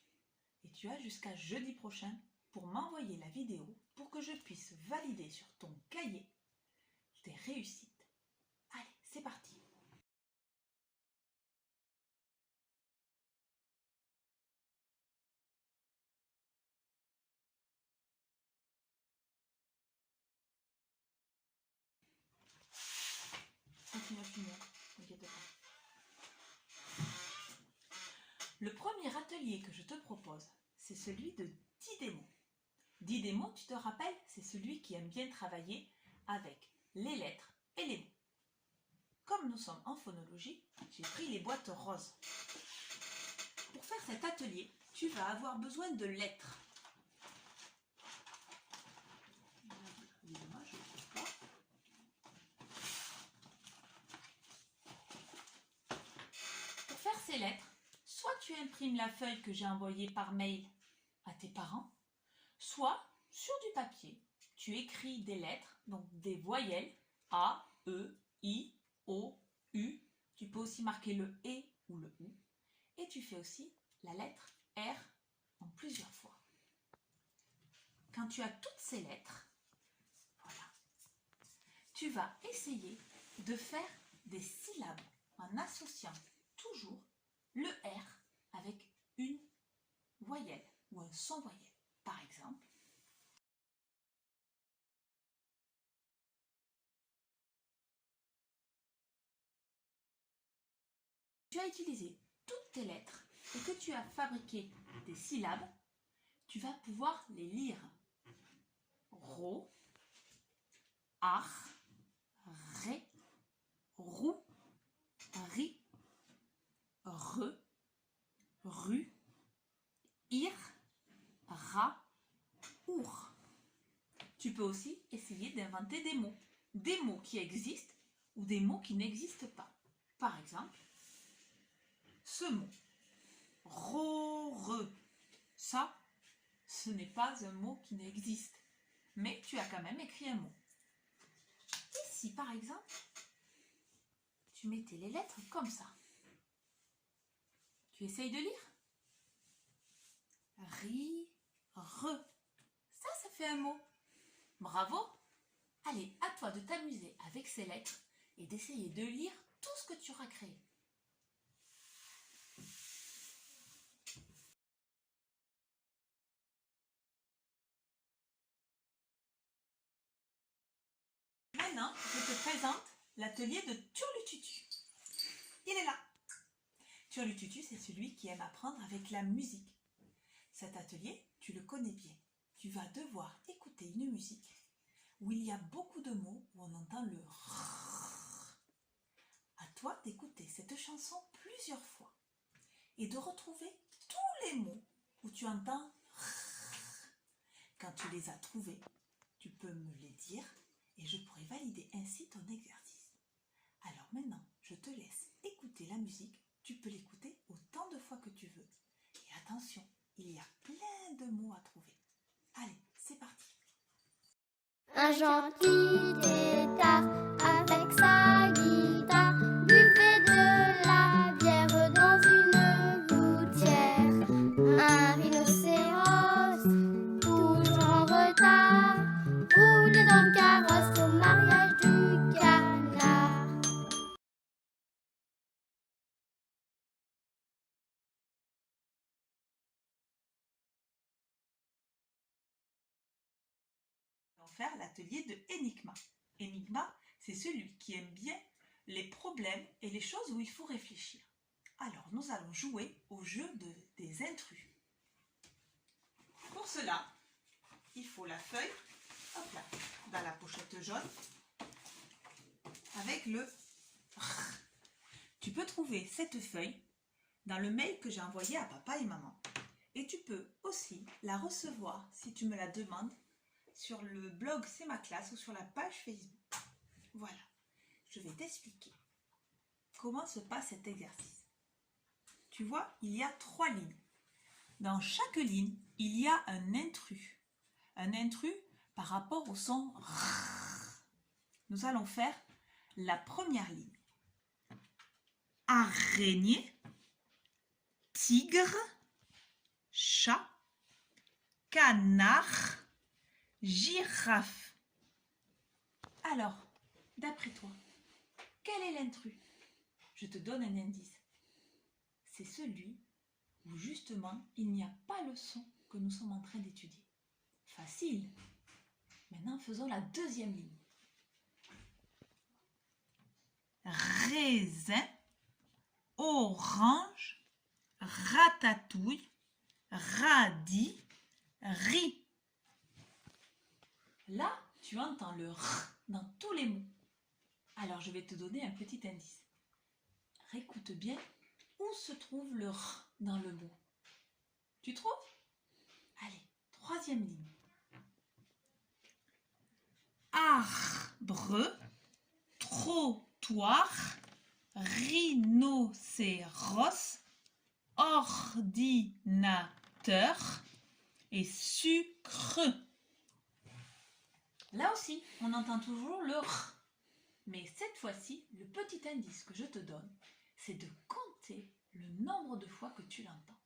Et tu as jusqu'à jeudi prochain pour m'envoyer la vidéo pour que je puisse valider sur ton cahier tes réussites. Allez, c'est parti! Continue à finir, t'inquiète pas. Le premier atelier que je te propose, c'est celui de 10 démos. 10 démos, tu te rappelles, c'est celui qui aime bien travailler avec les lettres et les mots. Comme nous sommes en phonologie, j'ai pris les boîtes roses. Pour faire cet atelier, tu vas avoir besoin de lettres. Excusez-moi, je ne trouve pas. Pour faire ces lettres, soit tu imprimes la feuille que j'ai envoyée par mail à tes parents, soit sur du papier, tu écris des lettres, donc des voyelles A, E, I, O, U. Tu peux aussi marquer le E ou le OU. Et tu fais aussi la lettre R en plusieurs fois. Quand tu as toutes ces lettres, voilà, tu vas essayer de faire des syllabes en associant toujours le R avec une voyelle ou un son voyelle. Par exemple, tu as utilisé toutes tes lettres et que tu as fabriqué des syllabes, tu vas pouvoir les lire. Ro, ar, ré, rou, ri, re, ru, ir, ra, our. Tu peux aussi essayer d'inventer des mots qui existent ou des mots qui n'existent pas. Par exemple, ce mot, ro-re, ça, ce n'est pas un mot qui n'existe, mais tu as quand même écrit un mot. Et si par exemple, tu mettais les lettres comme ça, tu essayes de lire? Ri-re, ça fait un mot. Bravo! Allez, à toi de t'amuser avec ces lettres et d'essayer de lire tout ce que tu auras créé. Maintenant, je te présente l'atelier de Turlututu. Il est là. Turlututu, c'est celui qui aime apprendre avec la musique. Cet atelier, tu le connais bien. Tu vas devoir écouter une musique où il y a beaucoup de mots où on entend le R. À toi d'écouter cette chanson plusieurs fois et de retrouver tous les mots où tu entends R. Quand tu les as trouvés, tu peux me les dire et je pourrai valider ainsi ton exercice. Alors maintenant, je te laisse écouter la musique. Tu peux l'écouter autant de fois que tu veux. Et attention, il y a plein de mots à trouver. Allez, c'est parti. Un gentil tétard avec sa guitare buvait de la bière dans une gouttière. Un rhinocéros, toujours en retard, roulait dans le carrosse au mariage du canard. On va faire l'atelier de Enigma. Enigma, c'est celui qui aime bien les problèmes et les choses où il faut réfléchir. Alors, nous allons jouer au jeu des intrus. Pour cela, il faut la feuille, hop là, dans la pochette jaune, avec le R. Tu peux trouver cette feuille dans le mail que j'ai envoyé à papa et maman. Et tu peux aussi la recevoir, si tu me la demandes, sur le blog C'est ma classe ou sur la page Facebook. Voilà, je vais t'expliquer. comment se passe cet exercice. Tu vois, il y a 3 lignes. Dans chaque ligne, il y a un intrus. Un intrus par rapport au son R. Nous allons faire la première ligne. Araignée, tigre, chat, canard, girafe. Alors, d'après toi, quel est l'intrus? Je te donne un indice. C'est celui où justement il n'y a pas le son que nous sommes en train d'étudier. Facile. Maintenant, faisons la deuxième ligne. Raisin, orange, ratatouille, radis, riz. Là, tu entends le R dans tous les mots. Alors, je vais te donner un petit indice. Réécoute bien où se trouve le R dans le mot. Tu trouves? Allez, troisième ligne. Arbre, trottoir, rhinocéros, ordinateur et sucre. Là aussi, on entend toujours le R. Mais cette fois-ci, le petit indice que je te donne, c'est de compter le nombre de fois que tu l'entends.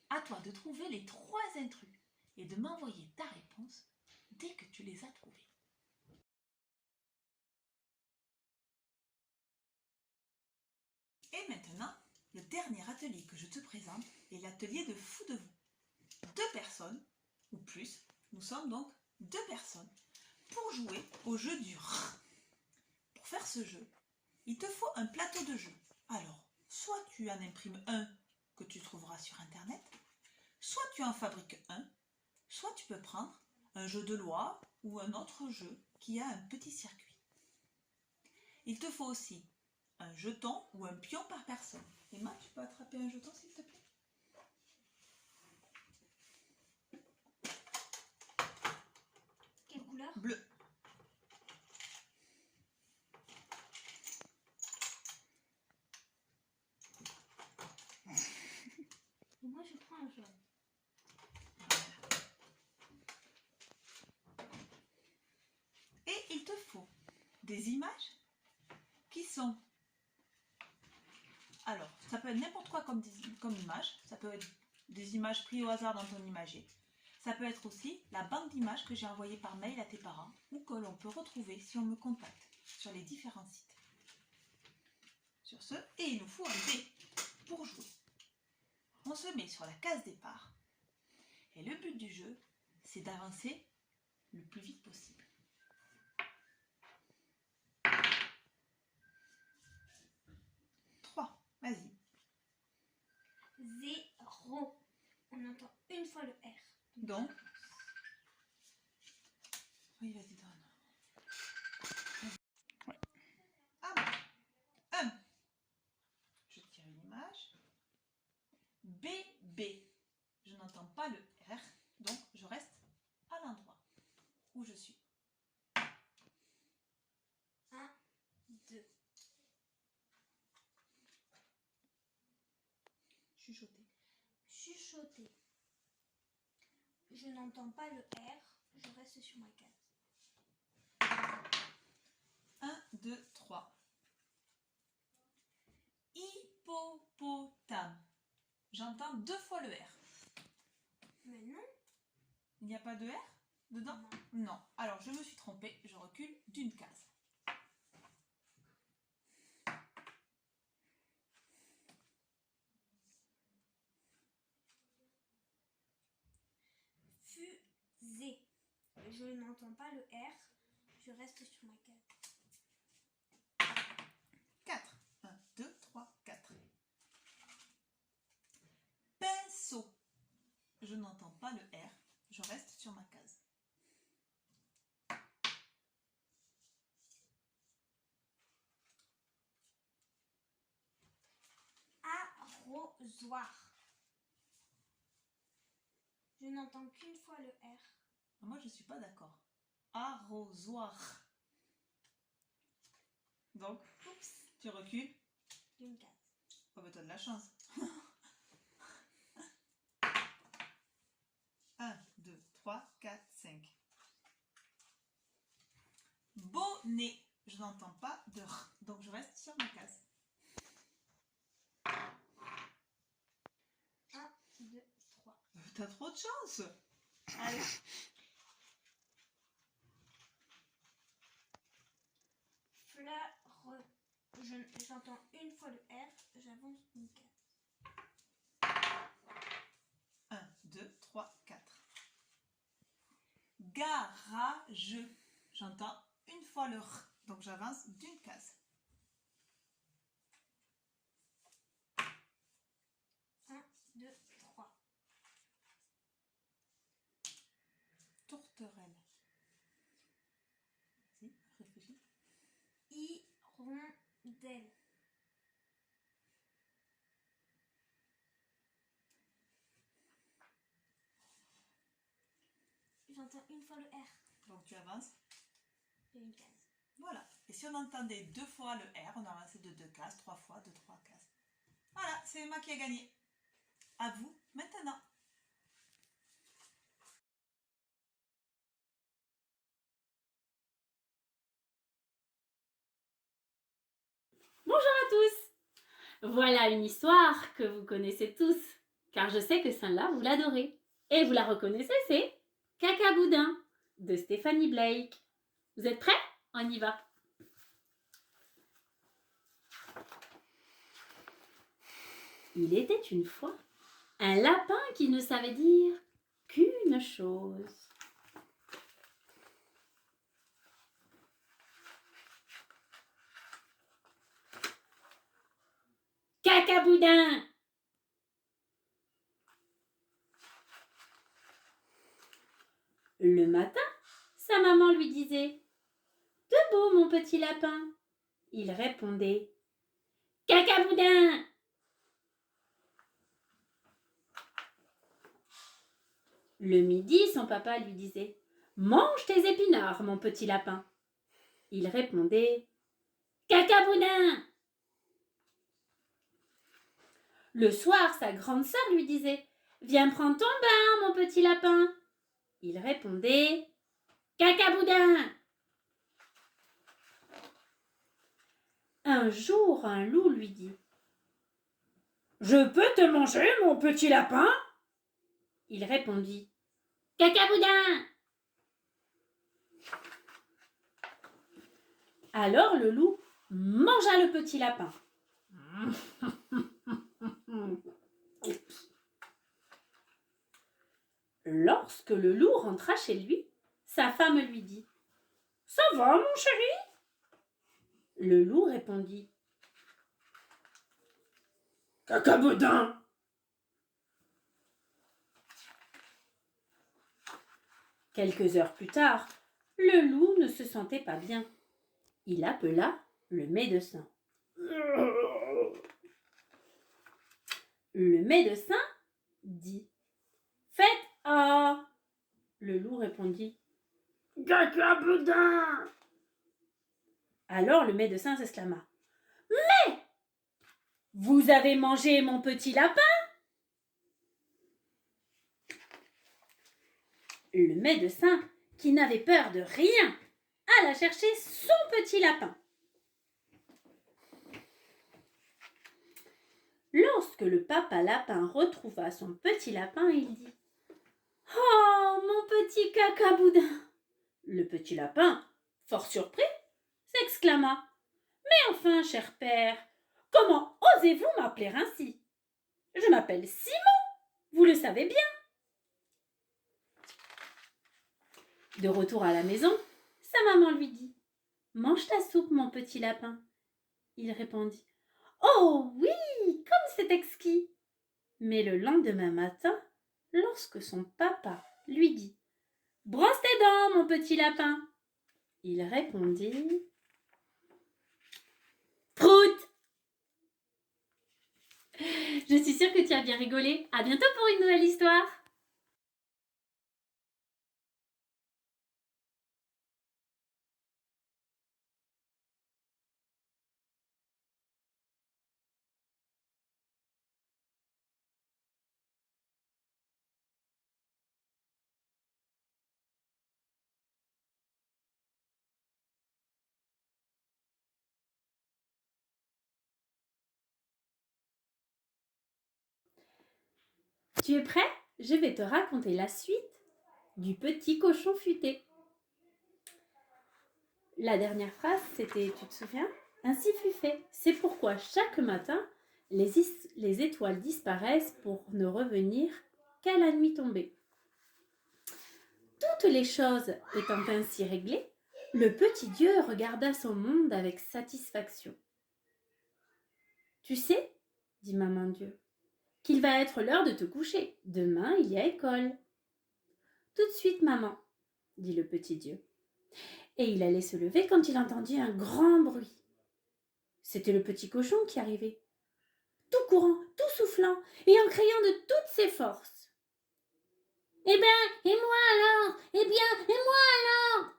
À toi de trouver les 3 intrus et de m'envoyer ta réponse dès que tu les as trouvés. Et maintenant, le dernier atelier que je te présente est l'atelier de fou de vous. 2 personnes, ou plus, nous sommes donc 2 personnes, pour jouer au jeu du R. Pour faire ce jeu, il te faut un plateau de jeu. Alors, soit tu en imprimes un que tu trouveras sur internet, soit tu en fabriques un, soit tu peux prendre un jeu de loi ou un autre jeu qui a un petit circuit. Il te faut aussi un jeton ou un pion par personne. Emma, tu peux attraper un jeton s'il te plaît? Quelle couleur? Bleu. Et moi je prends un jaune. Et il te faut des images qui sont... Alors, ça peut être n'importe quoi comme image. Ça peut être des images prises au hasard dans ton imagier. Ça peut être aussi la banque d'images que j'ai envoyée par mail à tes parents ou que l'on peut retrouver si on me contacte sur les différents sites. Sur ce, et il nous faut un dé pour jouer. On se met sur la case départ et le but du jeu, c'est d'avancer le plus vite possible. Vas-y. 0. On entend une fois le R. Donc. Oui, vas-y, donne. Ouais. Ah, 1. Je tire une image. BB. Je n'entends pas le R, donc je reste à l'endroit où je suis. 1, 2. Chuchoter. Chuchoter. Je n'entends pas le R, je reste sur ma case. 1, 2, 3. Hippopotame. J'entends 2 fois le R. Mais non. Il n'y a pas de R dedans? Non. Alors je me suis trompée, je recule d'une case. Fusée. Je n'entends pas le R, je reste sur ma case. 4. 1, 2, 3, 4. Pinceau. Je n'entends pas le R, je reste sur ma case. Arrosoir. Je n'entends qu'une fois le R. Moi, je ne suis pas d'accord. Arrosoir. Donc, oups. Tu recules? d'une case. Oh, bah, t'as de la chance. 1, 2, 3, 4, 5. Bonnet. Je n'entends pas de R, donc je reste sur ma case. 1, 2, 3. T'as trop de chance. Allez. Fleur. J'entends une fois le R, j'avance une case. 1, 2, 3, 4. Garage. J'entends une fois le R, donc j'avance d'une case. 1, 2, 3. Tourterelle. Vas-y, réfléchis. Hirondelle. J'entends une fois le R, Donc tu avances. j'ai une case. Voilà. Et si on entendait 2 fois le R, on avançait de 2 cases, 3 fois de 3 cases. Voilà, c'est Emma qui a gagné. À vous maintenant. Bonjour à tous! Voilà une histoire que vous connaissez tous, car je sais que celle-là, vous l'adorez. Et vous la reconnaissez, c'est Cacaboudin de Stéphanie Blake. Vous êtes prêts? On y va! Il était une fois un lapin qui ne savait dire qu'une chose. Cacaboudin! Le matin, sa maman lui disait « Debout, mon petit lapin !» Il répondait « Cacaboudin !» Le midi, son papa lui disait « Mange tes épinards, mon petit lapin !» Il répondait « Cacaboudin !» Le soir, sa grande sœur lui disait « Viens prendre ton bain, mon petit lapin !» Il répondait « Cacaboudin !» Un jour, un loup lui dit « Je peux te manger, mon petit lapin ?» Il répondit « Cacaboudin !» Alors le loup mangea le petit lapin. Lorsque le loup rentra chez lui, sa femme lui dit « Ça va, mon chéri ?» Le loup répondit « Cacaboudin !» Quelques heures plus tard, le loup ne se sentait pas bien. Il appela le médecin. Le médecin dit « Faites A !» Le loup répondit « Cacaboudin !» Alors le médecin s'exclama « Mais vous avez mangé mon petit lapin ?» Le médecin, qui n'avait peur de rien, alla chercher son petit lapin. Lorsque le papa lapin retrouva son petit lapin, il dit « Oh, mon petit cacaboudin !» Le petit lapin, fort surpris, s'exclama « Mais enfin, cher père, comment osez-vous m'appeler ainsi? Je m'appelle Simon, vous le savez bien. » De retour à la maison, sa maman lui dit « Mange ta soupe, mon petit lapin. » Il répondit « Oh oui, comme c'est exquis !» Mais le lendemain matin, lorsque son papa lui dit « Brosse tes dents, mon petit lapin !» il répondit « Prout !» Je suis sûre que tu as bien rigolé. À bientôt pour une nouvelle histoire. Tu es prêt? Je vais te raconter la suite du petit cochon futé. La dernière phrase, c'était, tu te souviens? Ainsi fut fait. C'est pourquoi chaque matin, les étoiles disparaissent pour ne revenir qu'à la nuit tombée. Toutes les choses étant ainsi réglées, le petit Dieu regarda son monde avec satisfaction. Tu sais, dit maman Dieu, qu'il va être l'heure de te coucher. Demain, il y a école. Tout de suite, maman, dit le petit Dieu. Et il allait se lever quand il entendit un grand bruit. C'était le petit cochon qui arrivait, tout courant, tout soufflant, et en criant de toutes ses forces. Eh bien, et moi alors? Eh bien, et moi alors?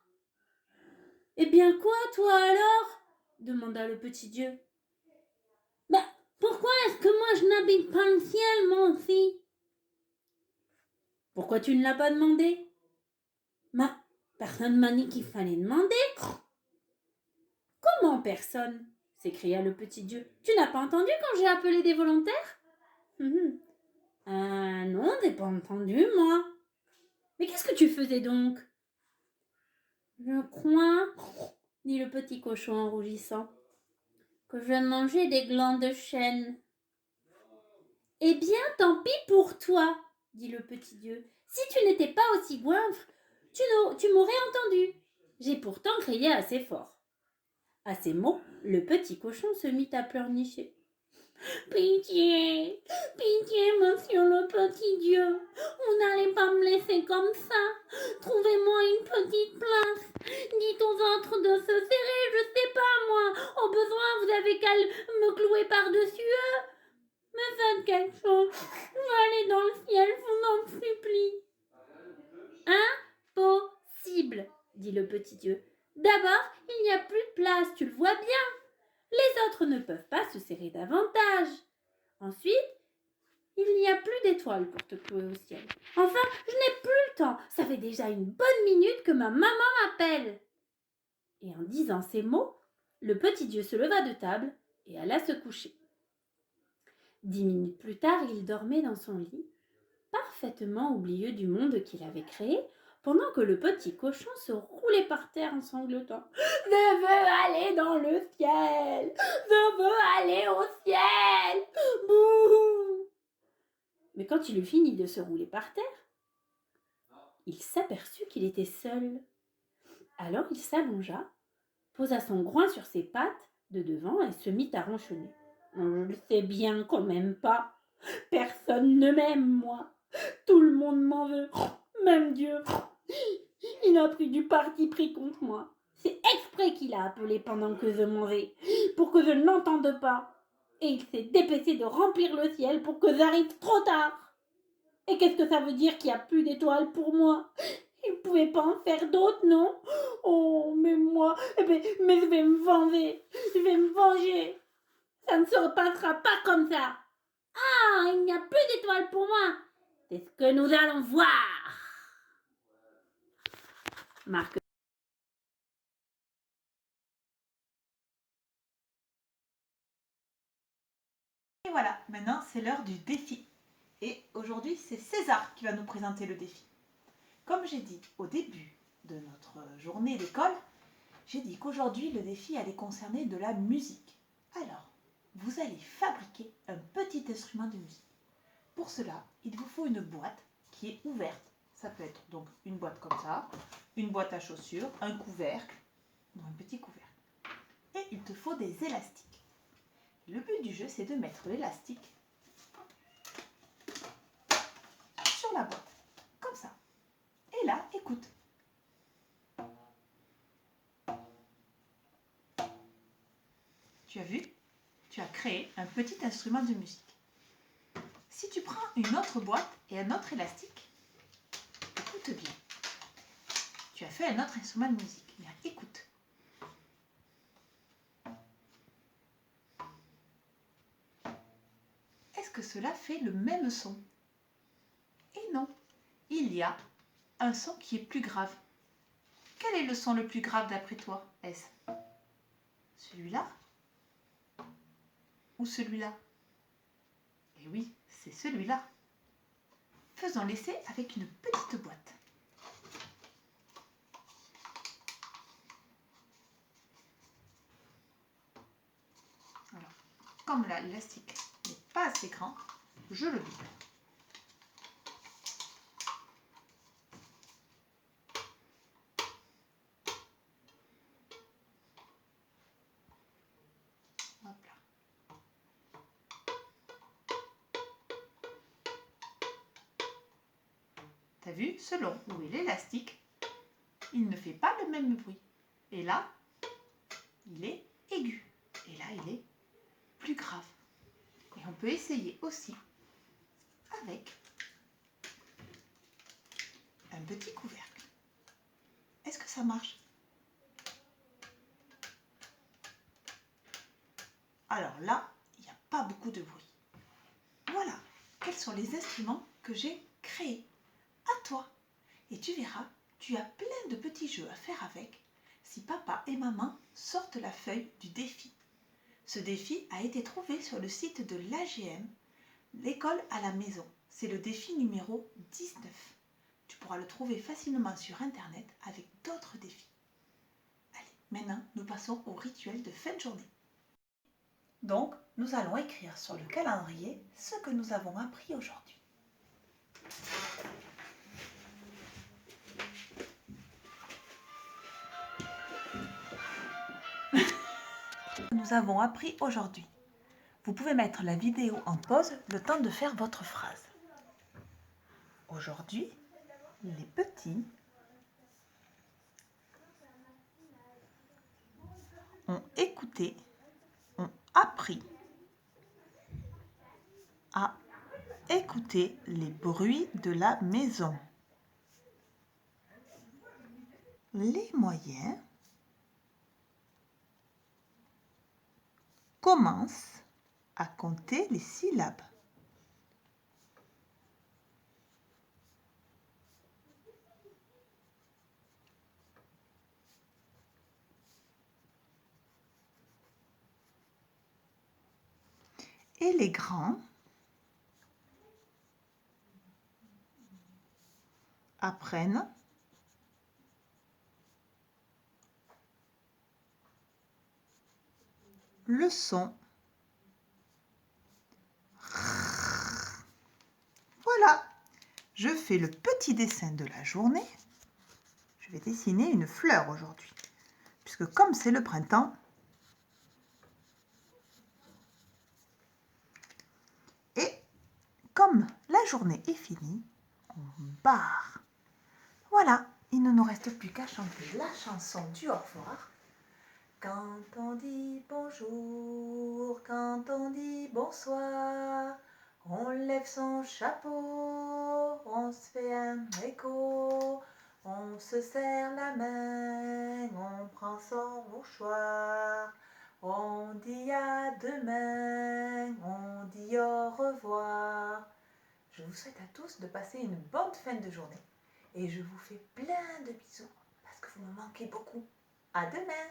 Eh bien quoi, toi alors? Demanda le petit Dieu. Ben, pourquoi est-ce que moi je n'habite pas le ciel, mon fils? Pourquoi tu ne l'as pas demandé? Ben, personne m'a dit qu'il fallait demander. Comment personne? S'écria le petit Dieu. Tu n'as pas entendu quand j'ai appelé des volontaires? Non, j'ai pas entendu, moi. Mais qu'est-ce que tu faisais donc? Je crois, dit le petit cochon en rougissant, que je mangeais des glands de chêne. Eh bien, tant pis pour toi, dit le petit Dieu. Si tu n'étais pas aussi goinfre, tu m'aurais entendu. J'ai pourtant crié assez fort. À ces mots, le petit cochon se mit à pleurnicher. Pitié, pitié, monsieur le petit Dieu, vous n'allez pas me laisser comme ça. Trouvez-moi une petite place. Dites aux autres de se serrer, je sais pas moi. Au besoin, vous avez qu'à me clouer par-dessus eux. Mais faites quelque chose. Je veux aller dans le ciel, je vous en supplie. Impossible, dit le petit Dieu. D'abord, il n'y a plus de place, tu le vois bien. Les autres ne peuvent pas se serrer davantage. Ensuite, il n'y a plus d'étoiles pour te clouer au ciel. Enfin, je n'ai plus le temps. Ça fait déjà une bonne minute que ma maman m'appelle. Et en disant ces mots, le petit Dieu se leva de table et alla se coucher. 10 minutes plus tard, il dormait dans son lit, parfaitement oublieux du monde qu'il avait créé, pendant que le petit cochon se roulait par terre en sanglotant. « Je veux aller dans le ciel! Je veux aller au ciel! Bouh !» Mais quand il eut fini de se rouler par terre, il s'aperçut qu'il était seul. Alors il s'allongea, posa son groin sur ses pattes de devant et se mit à ronchonner. « Je le sais bien qu'on m'aime pas. Personne ne m'aime, moi. Tout le monde m'en veut. Même Dieu. Il a pris du parti pris contre moi. C'est exprès qu'il a appelé pendant que je mangeais, pour que je n'entende pas. Et il s'est dépêché de remplir le ciel pour que j'arrive trop tard. Et qu'est-ce que ça veut dire qu'il n'y a plus d'étoiles pour moi? Il ne pouvait pas en faire d'autres, non? Oh, mais moi, mais je vais me venger. Je vais me venger. Ça ne se passera pas comme ça. Ah, il n'y a plus d'étoiles pour moi. C'est ce que nous allons voir. Marque. Et voilà, maintenant c'est l'heure du défi. Et aujourd'hui, c'est César qui va nous présenter le défi. Comme j'ai dit au début de notre journée d'école, j'ai dit qu'aujourd'hui, le défi allait concerner de la musique. Alors, vous allez fabriquer un petit instrument de musique. Pour cela, il vous faut une boîte qui est ouverte. Ça peut être donc une boîte comme ça, une boîte à chaussures, un couvercle, ou un petit couvercle. Et il te faut des élastiques. Le but du jeu, c'est de mettre l'élastique sur la boîte, comme ça. Et là, écoute. Tu as vu? Tu as créé un petit instrument de musique. Si tu prends une autre boîte et un autre élastique, écoute bien. Tu as fait un autre instrument de musique. Bien, écoute. Est-ce que cela fait le même son? Et non, il y a un son qui est plus grave. Quel est le son le plus grave d'après toi? Est-ce celui-là ou celui-là? Eh oui, c'est celui-là. Faisons l'essai avec une petite boîte. Alors, comme l'élastique n'est pas assez grand, je le double. Hop là. T'as vu, selon où est l'élastique, il ne fait pas le même bruit. Et là, il est aigu. Et là, il est plus grave. Et on peut essayer aussi avec un petit couvercle. Est-ce que ça marche? Alors là, il n'y a pas beaucoup de bruit. Voilà, quels sont les instruments que j'ai créés. À toi. Et tu verras, tu as plein de petits jeux à faire avec si papa et maman sortent la feuille du défi. Ce défi a été trouvé sur le site de l'AGM, l'école à la maison. C'est le défi numéro 19. Tu pourras le trouver facilement sur internet avec d'autres défis. Allez, maintenant nous passons au rituel de fin de journée. Donc, nous allons écrire sur le calendrier ce que nous avons appris aujourd'hui. Nous avons appris aujourd'hui. Vous pouvez mettre la vidéo en pause le temps de faire votre phrase. Aujourd'hui, les petits ont écouté, ont appris à écouter les bruits de la maison. Les moyens commencent à compter les syllabes. Et les grands apprennent le son. Voilà, je fais le petit dessin de la journée. Je vais dessiner une fleur aujourd'hui, puisque comme c'est le printemps, et comme la journée est finie, on barre. Voilà, il ne nous reste plus qu'à chanter la chanson du au revoir. Quand on dit bonjour, quand on dit bonsoir, on lève son chapeau, on se fait un écho, on se serre la main, on prend son mouchoir, on dit à demain, on dit au revoir. Je vous souhaite à tous de passer une bonne fin de journée et je vous fais plein de bisous parce que vous me manquez beaucoup. À demain!